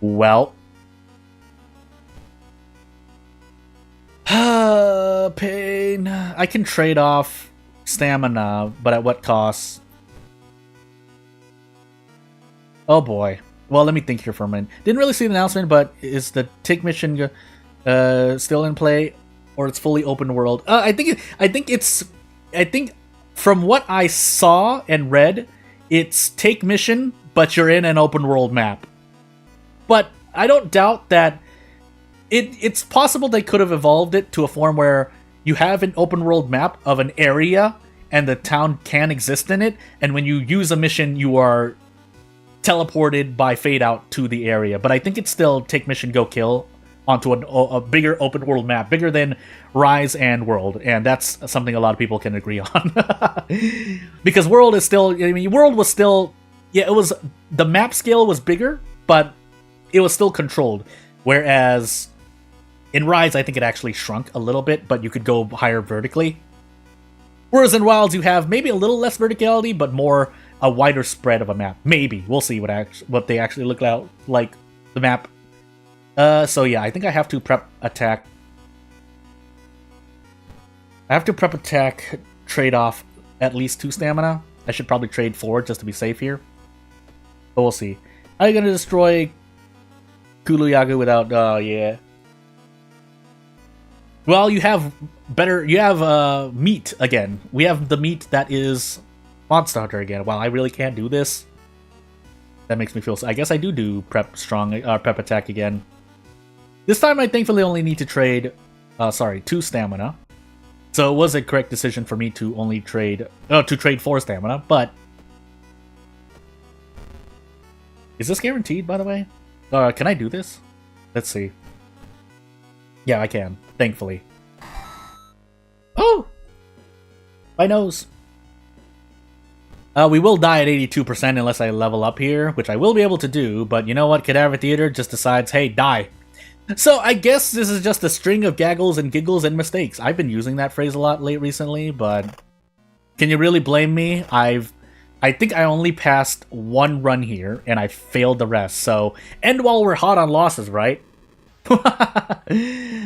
Well. Pain. I can trade off stamina, but at what cost? Oh boy. Well, let me think here for a minute. Didn't really see the announcement, but is the Take mission still in play, or it's fully open world? I think from what I saw and read, it's Take mission, but you're in an open world map. But I don't doubt that it's possible they could have evolved it to a form where you have an open world map of an area and the town can exist in it, and when you use a mission, you are teleported by fade out to the area. But I think it's still Take mission, go kill onto a bigger open world map, bigger than Rise and World, and that's something a lot of people can agree on. Because World is still, I mean, World was still, yeah, it was, the map scale was bigger, but it was still controlled, whereas in Rise, I think it actually shrunk a little bit, but you could go higher vertically. Whereas in Wilds, you have maybe a little less verticality, but more a wider spread of a map. Maybe. We'll see what they actually look like, the map. So yeah, I think I have to prep attack. I have to prep attack, trade off at least 2 stamina. I should probably trade 4 just to be safe here. But we'll see. Are you gonna destroy Kuluyagu without, yeah. Well, you have meat again. We have the meat that is Monster Hunter again. Wow, I really can't do this. That makes me feel, I guess I do prep attack again. This time I thankfully only need to trade, 2 stamina. So it was a correct decision for me to only trade, to trade 4 stamina, but... Is this guaranteed, by the way? Can I do this? Let's see. Yeah, I can, thankfully. Oh! My nose! We will die at 82% unless I level up here, which I will be able to do, but you know what? Cadaver Theater just decides, hey, die. So I guess this is just a string of gaggles and giggles and mistakes. I've been using that phrase a lot recently, but can you really blame me? I think I only passed 1 run here, and I failed the rest, so end while we're hot on losses, right?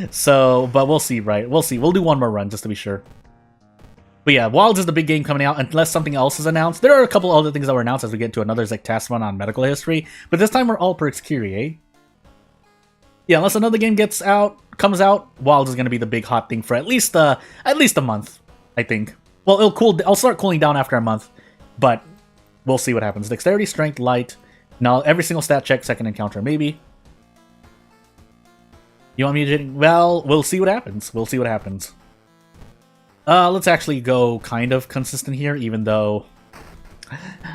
So, but we'll see, right? We'll see. We'll do 1 more run, just to be sure. But yeah, Wilds is the big game coming out, unless something else is announced. There are a couple other things that were announced as we get into another Zectas run on medical history, but this time we're all perks Kyrie. Yeah, unless another game comes out, Wilds is going to be the big hot thing for at least a month, I think. Well, I'll start cooling down after a month, but we'll see what happens. Dexterity, Strength, Light. Now, every single stat check, second encounter, maybe. You want me to... Well, we'll see what happens. We'll see what happens. Let's actually go kind of consistent here, even though...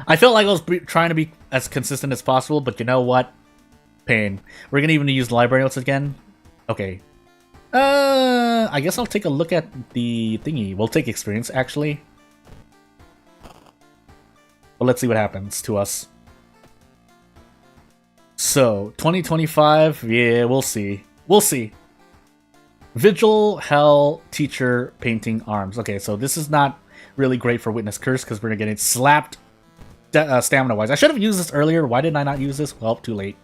I felt like I was trying to be as consistent as possible, but you know what? Pain. We're gonna even use the library notes again. Okay. I guess I'll take a look at the thingy. We'll take experience, actually. But let's see what happens to us. So, 2025, yeah, we'll see. We'll see. Vigil, Hell, Teacher, Painting, Arms. Okay, so this is not really great for Witness Curse because we're getting slapped stamina-wise. I should have used this earlier. Why didn't I not use this? Well, too late.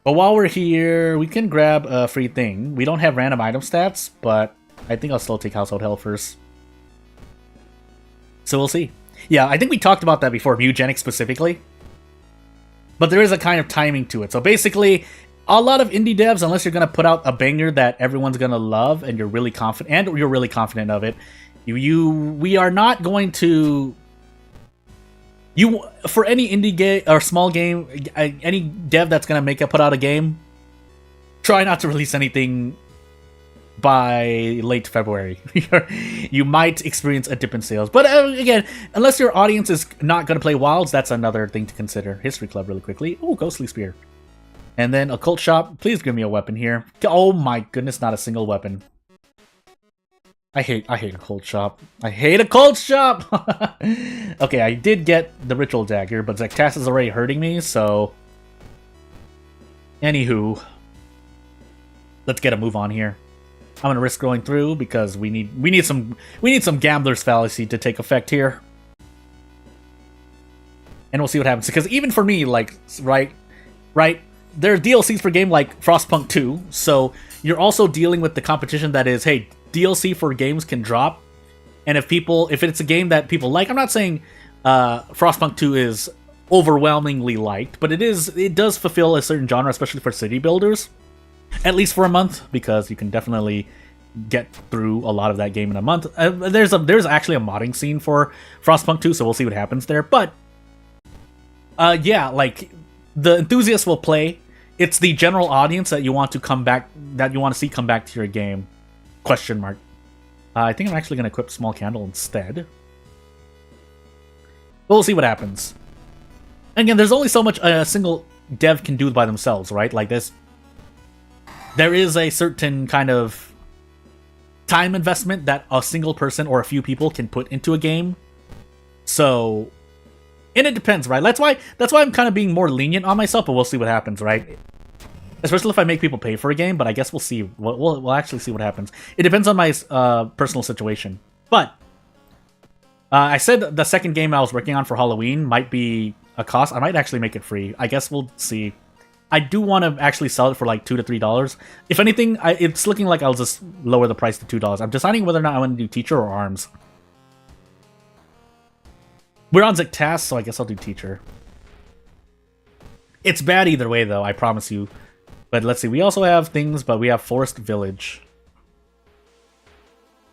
But while we're here, we can grab a free thing. We don't have random item stats, but I think I'll still take Household Hell first. So we'll see. Yeah, I think we talked about that before, Mutagenic specifically. But there is a kind of timing to it. So basically, a lot of indie devs, unless you're going to put out a banger that everyone's going to love and you're really confident, of it, we are not going to... For any indie game or small game, any dev that's going to put out a game, try not to release anything by late February. You might experience a dip in sales. But again, unless your audience is not going to play Wilds, that's another thing to consider. History Club really quickly. Oh, Ghostly Spear. And then Occult Shop. Please give me a weapon here. Oh my goodness, not a single weapon. I hate Occult Shop. I hate Occult Shop! Okay, I did get the Ritual Dagger, but Zectas is already hurting me, so... Anywho. Let's get a move on here. I'm gonna risk going through because we need some Gambler's Fallacy to take effect here. And we'll see what happens. Because even for me, like, right, there are DLCs for a game like Frostpunk 2, so you're also dealing with the competition that is, hey, DLC for games can drop, and if it's a game that people like, I'm not saying Frostpunk 2 is overwhelmingly liked, but it does fulfill a certain genre, especially for city builders, at least for a month, because you can definitely get through a lot of that game in a month. There's actually a modding scene for Frostpunk 2, so we'll see what happens there. But yeah, like the enthusiasts will play. It's the general audience that you want to see come back to your game. Question mark. I think I'm actually going to equip Small Candle instead. But we'll see what happens. And again, there's only so much a single dev can do by themselves, right? Like this. there is a certain kind of time investment that a single person or a few people can put into a game. So, and it depends, right? That's why I'm kind of being more lenient on myself, but we'll see what happens, right? Especially if I make people pay for a game, but I guess we'll see. We'll actually see what happens. It depends on my personal situation. But I said the second game I was working on for Halloween might be a cost. I might actually make it free. I guess we'll see. I do want to actually sell it for like $2 to $3. If anything, it's looking like I'll just lower the price to $2. I'm deciding whether or not I want to do teacher or arms. We're on Zectas, so I guess I'll do teacher. It's bad either way, though, I promise you. But let's see, we also have things, but we have Forest Village.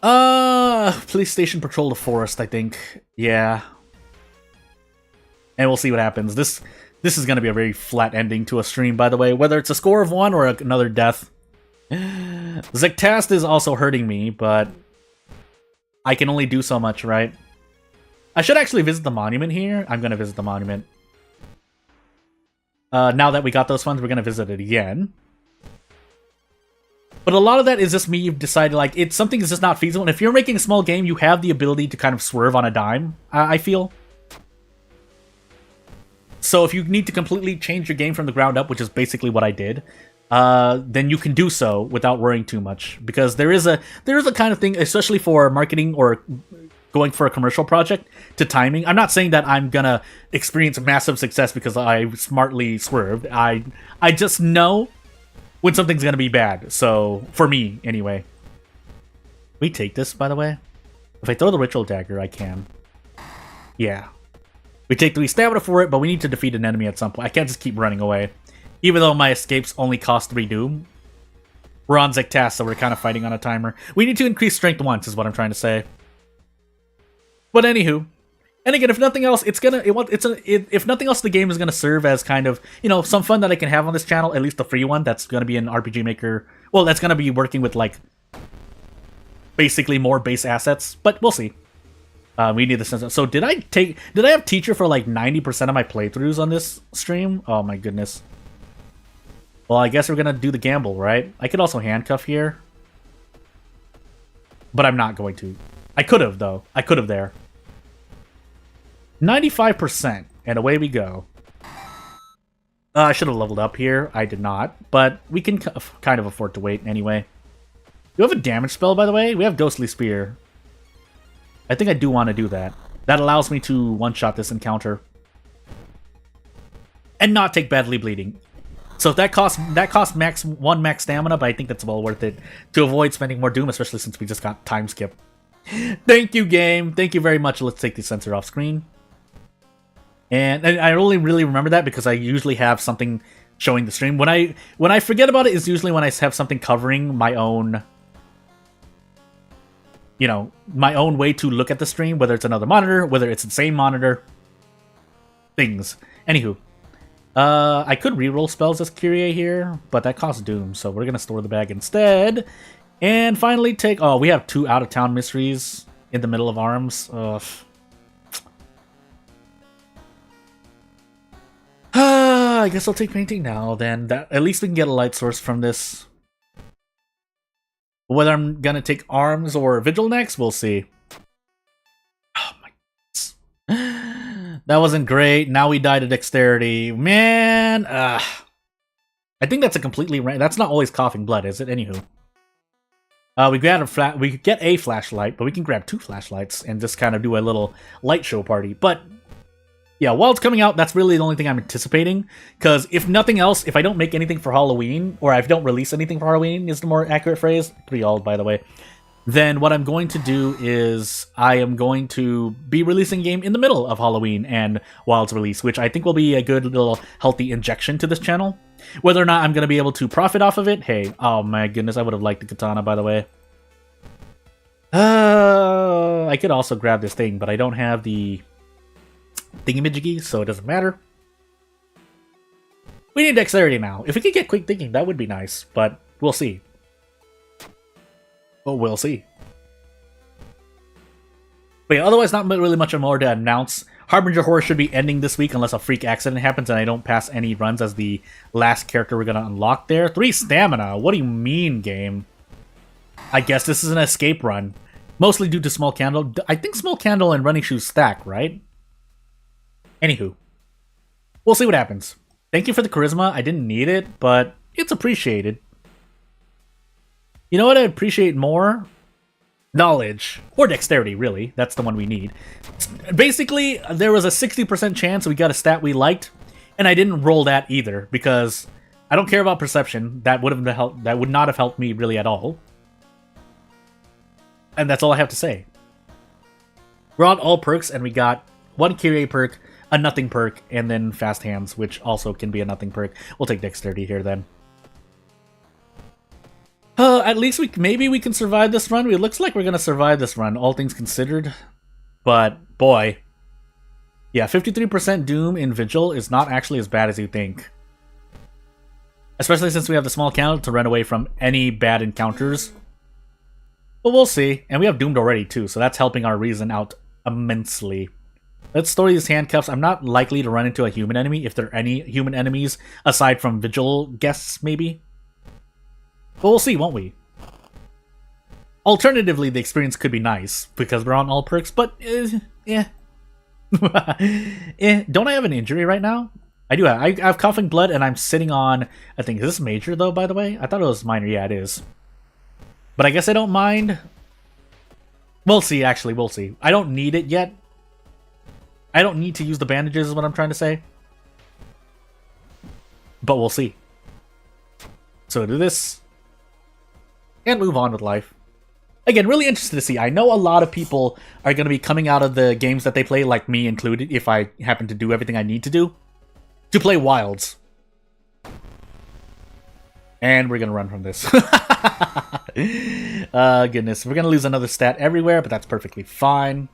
Police station patrol the forest, I think. Yeah. And we'll see what happens. This is going to be a very flat ending to a stream, by the way. Whether it's a score of 1 or another death. Zectast is also hurting me, but I can only do so much, right? I should actually visit the monument here. I'm going to visit the monument. Now that we got those funds, we're going to visit it again. But a lot of that is just me deciding, like, it's something that's just not feasible. And if you're making a small game, you have the ability to kind of swerve on a dime, I feel. So if you need to completely change your game from the ground up, which is basically what I did, then you can do so without worrying too much. Because there is a kind of thing, especially for marketing or going for a commercial project, to timing. I'm not saying that I'm gonna experience massive success because I smartly swerved. I just know when something's gonna be bad. So, for me, anyway. We take this, by the way? If I throw the ritual dagger, I can. Yeah. We take 3 stamina for it, but we need to defeat an enemy at some point. I can't just keep running away. Even though my escapes only cost 3 doom. We're on Zectas, so we're kind of fighting on a timer. We need to increase strength once, is what I'm trying to say. But anywho, and again, if nothing else, if nothing else, the game is gonna serve as kind of, you know, some fun that I can have on this channel, at least the free one. That's gonna be an RPG Maker. Well, that's gonna be working with like basically more base assets, but we'll see. We need the sense. So did I have teacher for like 90% of my playthroughs on this stream? Oh my goodness. Well, I guess we're gonna do the gamble, right? I could also handcuff here, but I'm not going to. I could have though. I could have there. 95%, and away we go. I should have leveled up here. I did not, but we can kind of afford to wait anyway. You have a damage spell, by the way? We have Ghostly Spear. I think I do want to do that. That allows me to one-shot this encounter. And not take badly bleeding. So if that costs max stamina, but I think that's well worth it to avoid spending more doom, especially since we just got time skip. Thank you, game. Thank you very much. Let's take the sensor off screen. And I only really remember that because I usually have something showing the stream. When I forget about it is usually when I have something covering my own, you know, my own way to look at the stream, whether it's another monitor, whether it's the same monitor, things. Anywho, I could reroll spells as Kyrie here, but that costs doom, so we're gonna store the bag instead. And finally take... Oh, we have 2 out-of-town mysteries in the middle of arms. I guess I'll take painting now, then. At least we can get a light source from this. Whether I'm gonna take arms or vigil next, we'll see. Oh my goodness. That wasn't great. Now we die to dexterity. Man! I think that's a completely... That's not always coughing blood, is it? Anywho. We could get a flashlight, but we can grab 2 flashlights and just kind of do a little light show party. But yeah, while it's coming out, that's really the only thing I'm anticipating. Because if nothing else, if I don't make anything for Halloween, or I don't release anything for Halloween is the more accurate phrase, pretty old by the way, then what I'm going to do is I am going to be releasing a game in the middle of Halloween and while it's released, which I think will be a good little healthy injection to this channel. Whether or not I'm going to be able to profit off of it, hey, oh my goodness, I would have liked the katana, by the way. I could also grab this thing, but I don't have the thingamajiggy, so it doesn't matter. We need dexterity now. If we could get quick thinking, that would be nice, but we'll see. Well, we'll see. But yeah, otherwise not really much more to announce. Harbinger Horror should be ending this week unless a freak accident happens and I don't pass any runs as the last character we're going to unlock there. 3 stamina. What do you mean, game? I guess this is an escape run. Mostly due to Small Candle. I think Small Candle and Running Shoes stack, right? Anywho. We'll see what happens. Thank you for the charisma. I didn't need it, but it's appreciated. You know what I appreciate more? Knowledge. Or dexterity, really. That's the one we need. Basically, there was a 60% chance we got a stat we liked, and I didn't roll that either, because I don't care about perception. That would not have helped me really at all. And that's all I have to say. We're on all perks, and we got 1 Kyrie perk, a nothing perk, and then Fast Hands, which also can be a nothing perk. We'll take dexterity here then. At least maybe we can survive this run. It looks like we're gonna survive this run, all things considered. But, boy. Yeah, 53% Doom in Vigil is not actually as bad as you think. Especially since we have the Small Candle to run away from any bad encounters. But we'll see. And we have Doomed already, too, so that's helping our reason out immensely. Let's store these handcuffs. I'm not likely to run into a human enemy, if there are any human enemies, aside from Vigil guests, maybe. But we'll see, won't we? Alternatively, the experience could be nice, because we're on all perks, but, eh. Don't I have an injury right now? I do have. I have coughing blood, and I'm sitting on, I think, is this major, though, by the way? I thought it was minor. Yeah, it is. But I guess I don't mind. We'll see, actually, we'll see. I don't need it yet. I don't need to use the bandages, is what I'm trying to say. But we'll see. So do this. And move on with life. Again, really interested to see. I know a lot of people are going to be coming out of the games that they play, like me included, if I happen to do everything I need to do, to play Wilds. And we're going to run from this. Goodness. We're going to lose another stat everywhere, but that's perfectly fine.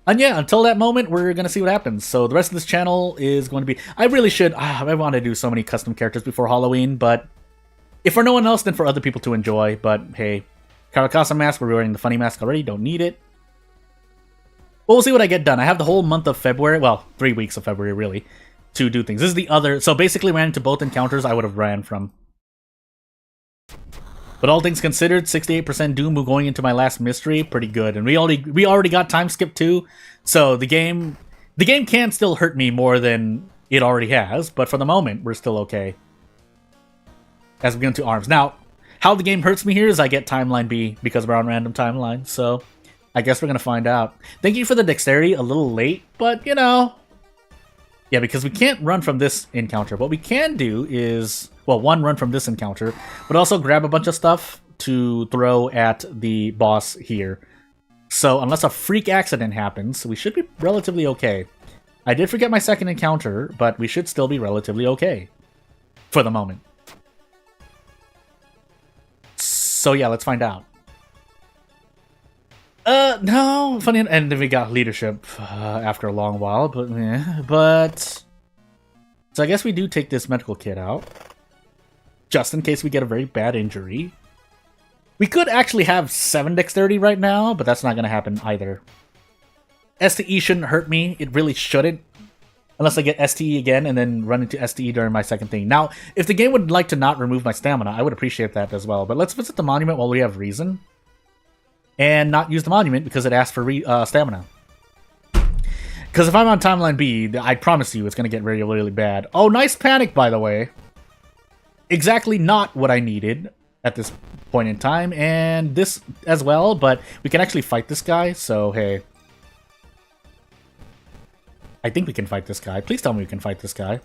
And yeah, until that moment, we're going to see what happens. So the rest of this channel is going to be... I really should... I want to do so many custom characters before Halloween, but... If for no one else, then for other people to enjoy. But hey, Caracasa mask, we're wearing the funny mask already, don't need it. But we'll see what I get done. I have the whole month of February, well, 3 weeks of February, really, to do things. This is the other... So basically ran into both encounters I would have ran from. But all things considered, 68% Doom going into my last mystery, pretty good. And we already got time skip too, so the game can still hurt me more than it already has, but for the moment, we're still okay. As we get into arms. Now, how the game hurts me here is I get timeline B because we're on random timeline, so I guess we're gonna find out. Thank you for the dexterity, a little late, but you know. Yeah, because we can't run from this encounter. What we can do is, well, one, run from this encounter, but also grab a bunch of stuff to throw at the boss here. So unless a freak accident happens, we should be relatively okay. I did forget my second encounter, but we should still be relatively okay. For the moment. So yeah, let's find out. No, funny, and then we got leadership after a long while, but yeah, but... So I guess we do take this medical kit out, just in case we get a very bad injury. We could actually have 7 dexterity right now, but that's not going to happen either. STE shouldn't hurt me, it really shouldn't. Unless I get STE again and then run into STE during my second thing. Now, if the game would like to not remove my stamina, I would appreciate that as well. But let's visit the monument while we have reason. And not use the monument because it asks for stamina. Because if I'm on timeline B, I promise you it's going to get really, really bad. Oh, nice panic, by the way. Exactly not what I needed at this point in time. And this as well, but we can actually fight this guy, so hey. I think we can fight this guy. Please tell me we can fight this guy.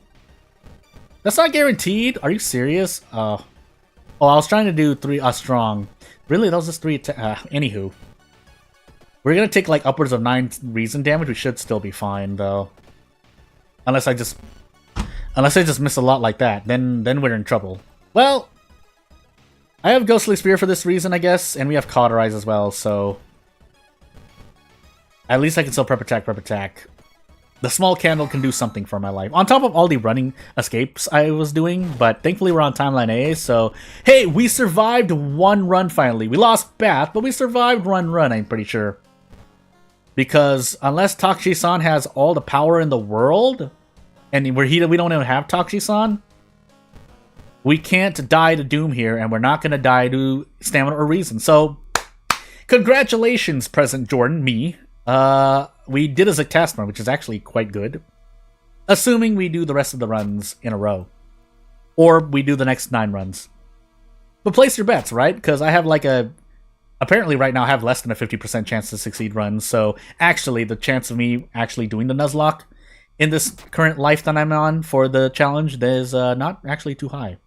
That's not guaranteed. Are you serious? Oh, I was trying to do 3 strong. Really? That was just 3 anywho. We're gonna take like upwards of 9 reason damage. We should still be fine though. Unless I just miss a lot like that. Then we're in trouble. Well, I have Ghostly Spear for this reason, I guess, and we have Cauterize as well, so at least I can still prep attack. The Small Candle can do something for my life. On top of all the running escapes I was doing, but thankfully we're on timeline A, so... Hey, we survived 1 run finally. We lost Bath, but we survived 1 run, I'm pretty sure. Because unless Takushi-san has all the power in the world, and we don't even have Takushi-san, we can't die to Doom here, and we're not going to die to Stamina or Reason. So, congratulations, President Jordan, me. We did a Zactast run, which is actually quite good. Assuming we do the rest of the runs in a row. Or we do the next 9 runs. But place your bets, right? Because I have like a... Apparently right now I have less than a 50% chance to succeed runs, so actually the chance of me actually doing the Nuzlocke in this current life that I'm on for the challenge is not actually too high.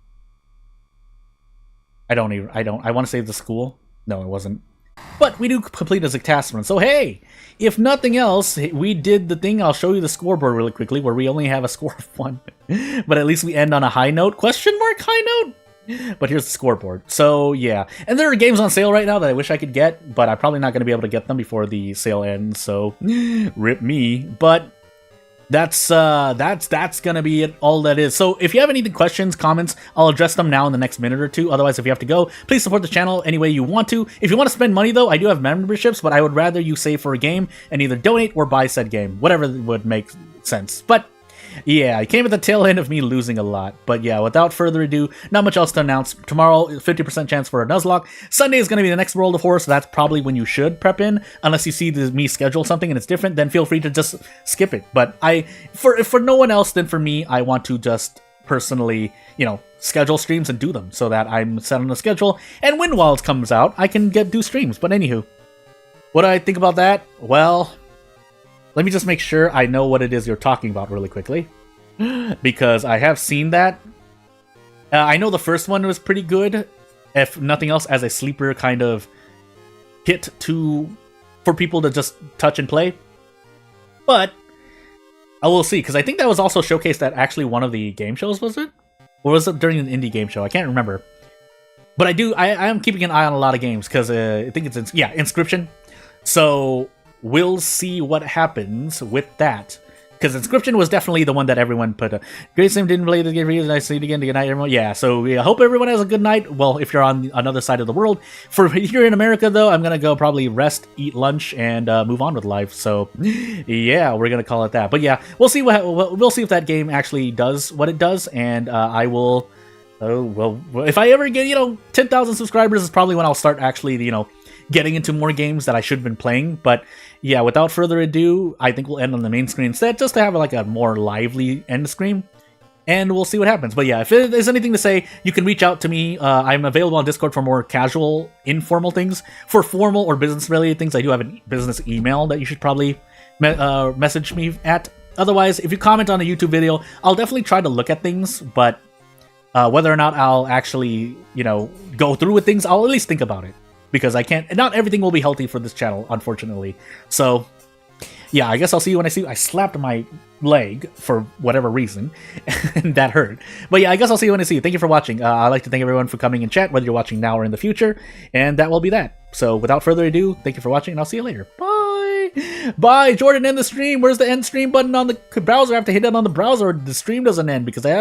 I want to save the school. No, it wasn't. But we do complete a Zactast run, so hey! If nothing else, we did the thing. I'll show you the scoreboard really quickly, where we only have a score of 1. But at least we end on a high note. Question mark high note? But here's the scoreboard. So, yeah. And there are games on sale right now that I wish I could get, but I'm probably not going to be able to get them before the sale ends, so rip me. But that's going to be it, all that is. So if you have any questions, comments, I'll address them now in the next minute or two. Otherwise, if you have to go, please support the channel any way you want to. If you want to spend money, though, I do have memberships, but I would rather you save for a game and either donate or buy said game. Whatever would make sense. But yeah, it came at the tail end of me losing a lot. But yeah, without further ado, not much else to announce. Tomorrow, 50% chance for a Nuzlocke. Sunday is going to be the next World of Horror, so that's probably when you should prep in. Unless you see me schedule something and it's different, then feel free to just skip it. But for no one else than for me, I want to just personally, schedule streams and do them so that I'm set on a schedule. And when Wilds comes out, I can do streams. But anywho, what do I think about that? Well, let me just make sure I know what it is you're talking about really quickly, because I have seen that. I know the first one was pretty good, if nothing else, as a sleeper kind of hit for people to just touch and play. But I will see, because I think that was also showcased at actually one of the game shows, was it? Or was it during an indie game show? I can't remember. But I am keeping an eye on a lot of games, because I think it's, Inscription. So we'll see what happens with that. Because Inscription was definitely the one that everyone put. Great Sim didn't play the game. I see it again. Good night, everyone. Yeah, so I hope everyone has a good night. Well, if you're on another side of the world. For here in America, though, I'm going to go probably rest, eat lunch, and move on with life. So, yeah, we're going to call it that. But yeah, we'll see we'll see if that game actually does what it does. And I will... well, if I ever get, 10,000 subscribers is probably when I'll start actually, getting into more games that I should have been playing. But yeah, without further ado, I think we'll end on the main screen instead, just to have like a more lively end screen. And we'll see what happens. But yeah, if there's anything to say, you can reach out to me. I'm available on Discord for more casual, informal things. For formal or business-related things, I do have a business email that you should probably message me at. Otherwise, if you comment on a YouTube video, I'll definitely try to look at things, but whether or not I'll actually, go through with things, I'll at least think about it. Because not everything will be healthy for this channel, unfortunately. So, yeah, I guess I'll see you when I see you. I slapped my leg for whatever reason, and that hurt. But yeah, I guess I'll see you when I see you. Thank you for watching. I'd like to thank everyone for coming in chat, whether you're watching now or in the future. And that will be that. So, without further ado, thank you for watching, and I'll see you later. Bye! Bye! Jordan, end the stream! Where's the end stream button on the browser? I have to hit it on the browser or the stream doesn't end, because I have